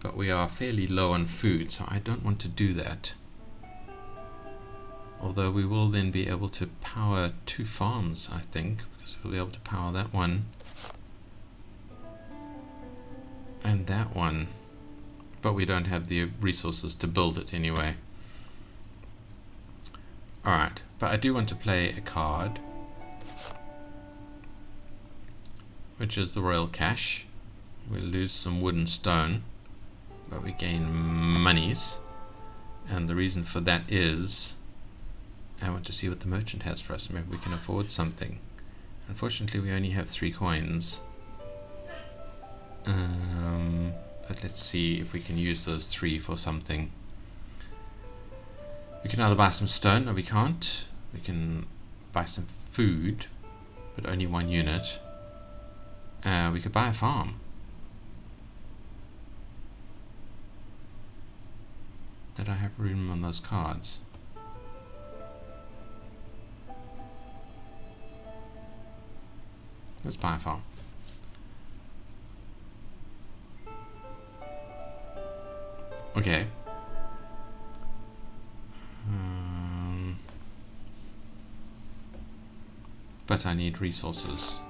but we are fairly low on food, so I don't want to do that. Although we will then be able to power 2 farms, I think, because we'll be able to power that one and that one, but we don't have the resources to build it anyway. Alright, but I do want to play a card, which is the Royal Cash. We'll lose some wood and stone, but we gain monies, and the reason for that is I want to see what the merchant has for us. Maybe we can afford something. Unfortunately, we only have 3 coins. But let's see if we can use those 3 for something. We can either buy some stone, or we can't. We can buy some food, but only 1 unit. We could buy a farm. Did I have room on those cards? Let's buy a farm. Okay. But I need resources,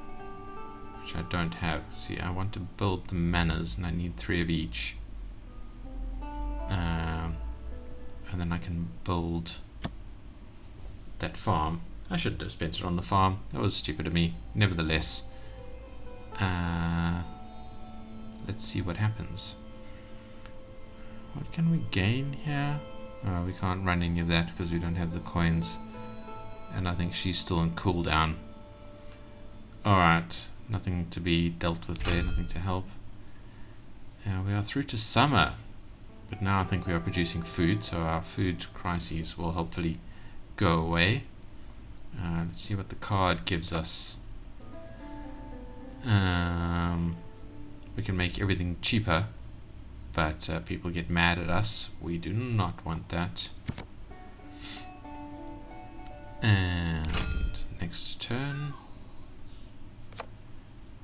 which I don't have. See, I want to build the manors, and I need 3 of each. And then I can build that farm. I should have spent it on the farm. That was stupid of me. Nevertheless, let's see what happens. What can we gain here? Oh, we can't run any of that because we don't have the coins. And I think she's still in cooldown. Alright, nothing to be dealt with there, nothing to help. We are through to summer. But now I think we are producing food, so our food crises will hopefully go away. Let's see what the card gives us. We can make everything cheaper, but people get mad at us. We do not want that. And next turn,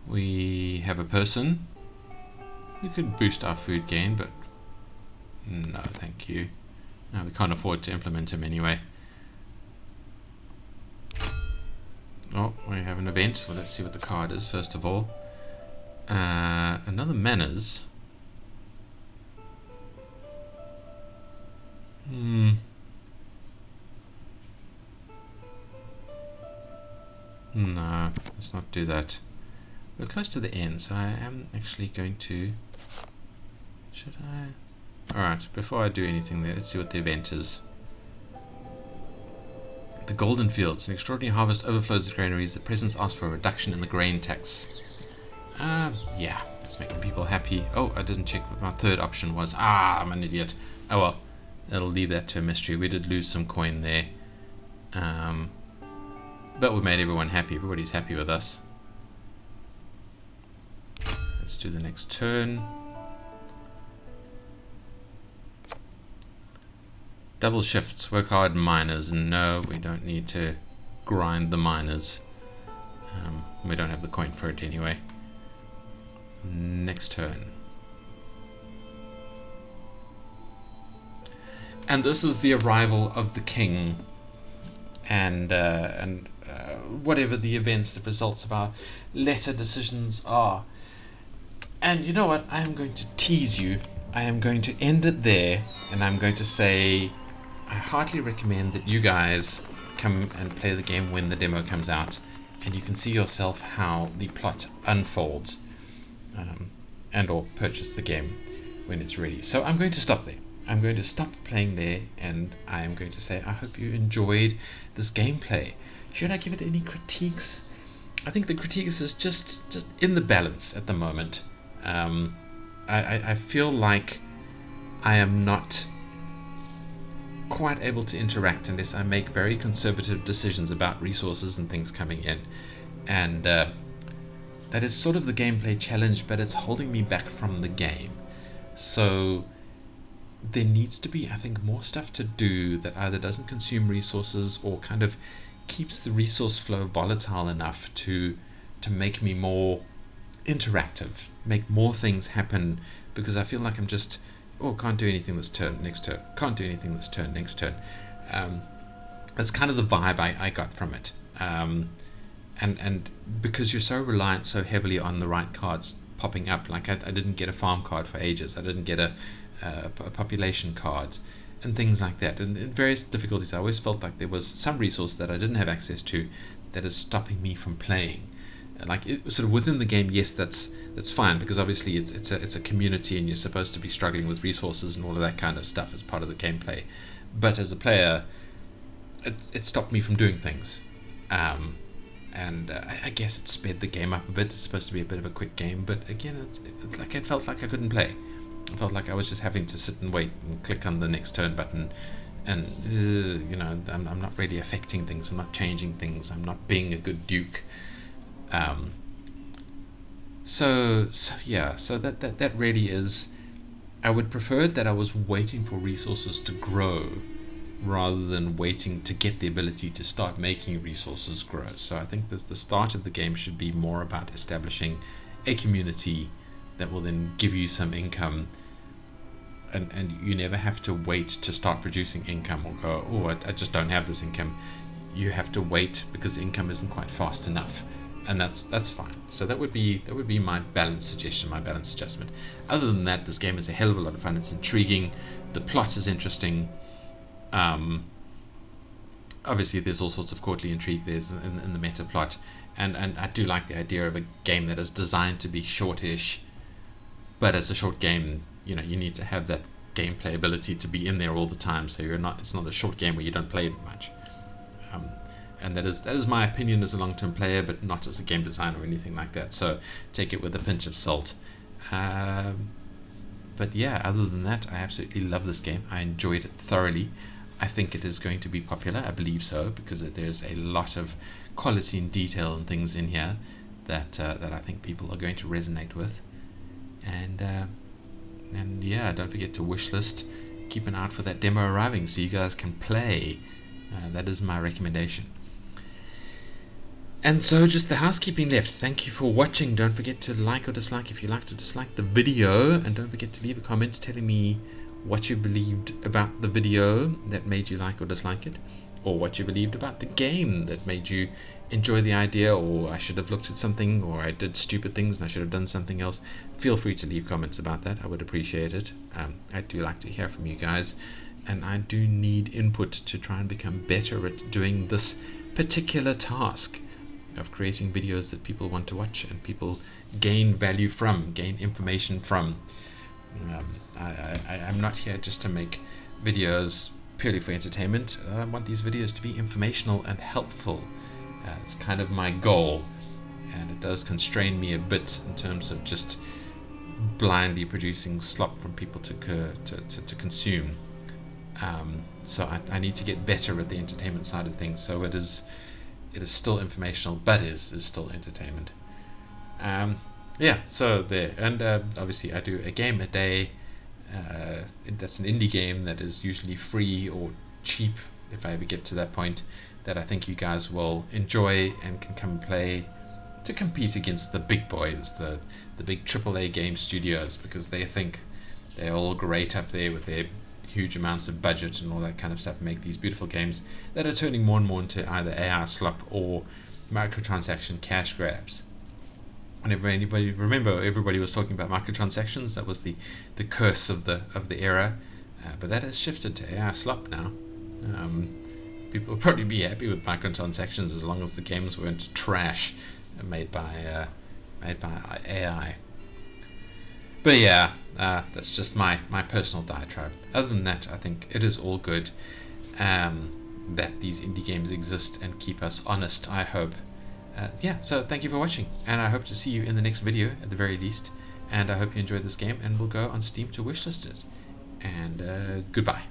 we have a person. We could boost our food gain, but no, thank you. No, we can't afford to implement him anyway. Oh, we have an event. Well, let's see what the card is first of all. Another manners. No, let's not do that. We're close to the end, so I am actually going to... Should I? Alright, before I do anything there, let's see what the event is. The Golden Fields. An extraordinary harvest overflows the granaries. The presence asks for a reduction in the grain tax. Yeah, let's make the people happy. Oh, I didn't check what my third option was. I'm an idiot. Oh well, that'll leave that to a mystery. We did lose some coin there. But we made everyone happy. Everybody's happy with us. Let's do the next turn. Double shifts, work hard miners. No, we don't need to grind the miners. We don't have the coin for it anyway. Next turn. And this is the arrival of the king. And whatever the events, the results of our letter decisions are. And you know what? I am going to tease you. I am going to end it there, and I'm going to say I heartily recommend that you guys come and play the game when the demo comes out, and you can see yourself how the plot unfolds, and or purchase the game when it's ready. So I'm going to stop there. I'm going to stop playing there, and I am going to say I hope you enjoyed this gameplay. Should I give it any critiques? I think the critiques is just in the balance at the moment. I feel like I am not quite able to interact unless I make very conservative decisions about resources and things coming in, and that is sort of the gameplay challenge, but it's holding me back from the game. So there needs to be, I think, more stuff to do that either doesn't consume resources or kind of keeps the resource flow volatile enough to make me more interactive, make more things happen, because I feel like I'm just, can't do anything this turn, next turn, can't do anything this turn, next turn. That's kind of the vibe I got from it. And because you're so reliant so heavily on the right cards popping up, like I didn't get a farm card for ages, I didn't get a population card, and things like that. And in various difficulties, I always felt like there was some resource that I didn't have access to that is stopping me from playing. Like it, sort of within the game, yes, that's fine, because obviously it's a community and you're supposed to be struggling with resources and all of that kind of stuff as part of the gameplay. But as a player, it stopped me from doing things, and I guess it sped the game up a bit. It's supposed to be a bit of a quick game, but again, it's like it felt like I couldn't play. I felt like I was just having to sit and wait and click on the next turn button, and I'm not really affecting things. I'm not changing things. I'm not being a good duke. So that really is. I would prefer that I was waiting for resources to grow rather than waiting to get the ability to start making resources grow. So I think the start of the game should be more about establishing a community that will then give you some income, and you never have to wait to start producing income or go, I just don't have this income. You have to wait because the income isn't quite fast enough, and that's fine. So that would be my balance suggestion, my balance adjustment. Other than that, this game is a hell of a lot of fun. It's intriguing, the plot is interesting. Obviously there's all sorts of courtly intrigue there's in the meta plot, and I do like the idea of a game that is designed to be shortish, but as a short game, you need to have that gameplay ability to be in there all the time, so it's not a short game where you don't play it much. And that is my opinion as a long-term player, but not as a game designer or anything like that, so take it with a pinch of salt. But yeah, other than that, I absolutely love this game. I enjoyed it thoroughly. I think it is going to be popular. I believe so, because there's a lot of quality and detail and things in here that I think people are going to resonate with. And yeah, don't forget to wishlist. Keep an eye out for that demo arriving so you guys can play. That is my recommendation. And so just the housekeeping left. Thank you for watching. Don't forget to like or dislike if you liked or disliked the video, and don't forget to leave a comment telling me what you believed about the video that made you like or dislike it, or what you believed about the game that made you enjoy the idea, or I should have looked at something, or I did stupid things and I should have done something else. Feel free to leave comments about that. I would appreciate it. I do like to hear from you guys, and I do need input to try and become better at doing this particular task of creating videos that people want to watch and people gain value from, gain information from. I'm not here just to make videos purely for entertainment. I want these videos to be informational and helpful. It's kind of my goal, and it does constrain me a bit in terms of just blindly producing slop from people to consume. So I need to get better at the entertainment side of things. So it is still informational, but is still entertainment. Yeah, so there. And obviously I do a game a day. That's an indie game that is usually free or cheap, if I ever get to that point, that I think you guys will enjoy and can come and play to compete against the big boys, the big AAA game studios, because they think they're all great up there with their huge amounts of budget and all that kind of stuff, make these beautiful games that are turning more and more into either AI slop or microtransaction cash grabs. Whenever everybody was talking about microtransactions, that was the curse of the era, but that has shifted to AI slop now. People will probably be happy with microtransactions as long as the games weren't trash made by AI. But yeah, that's just my personal diatribe. Other than that, I think it is all good that these indie games exist and keep us honest, I hope. Yeah, so thank you for watching, and I hope to see you in the next video at the very least. And I hope you enjoyed this game, and we'll go on Steam to wishlist it. And goodbye.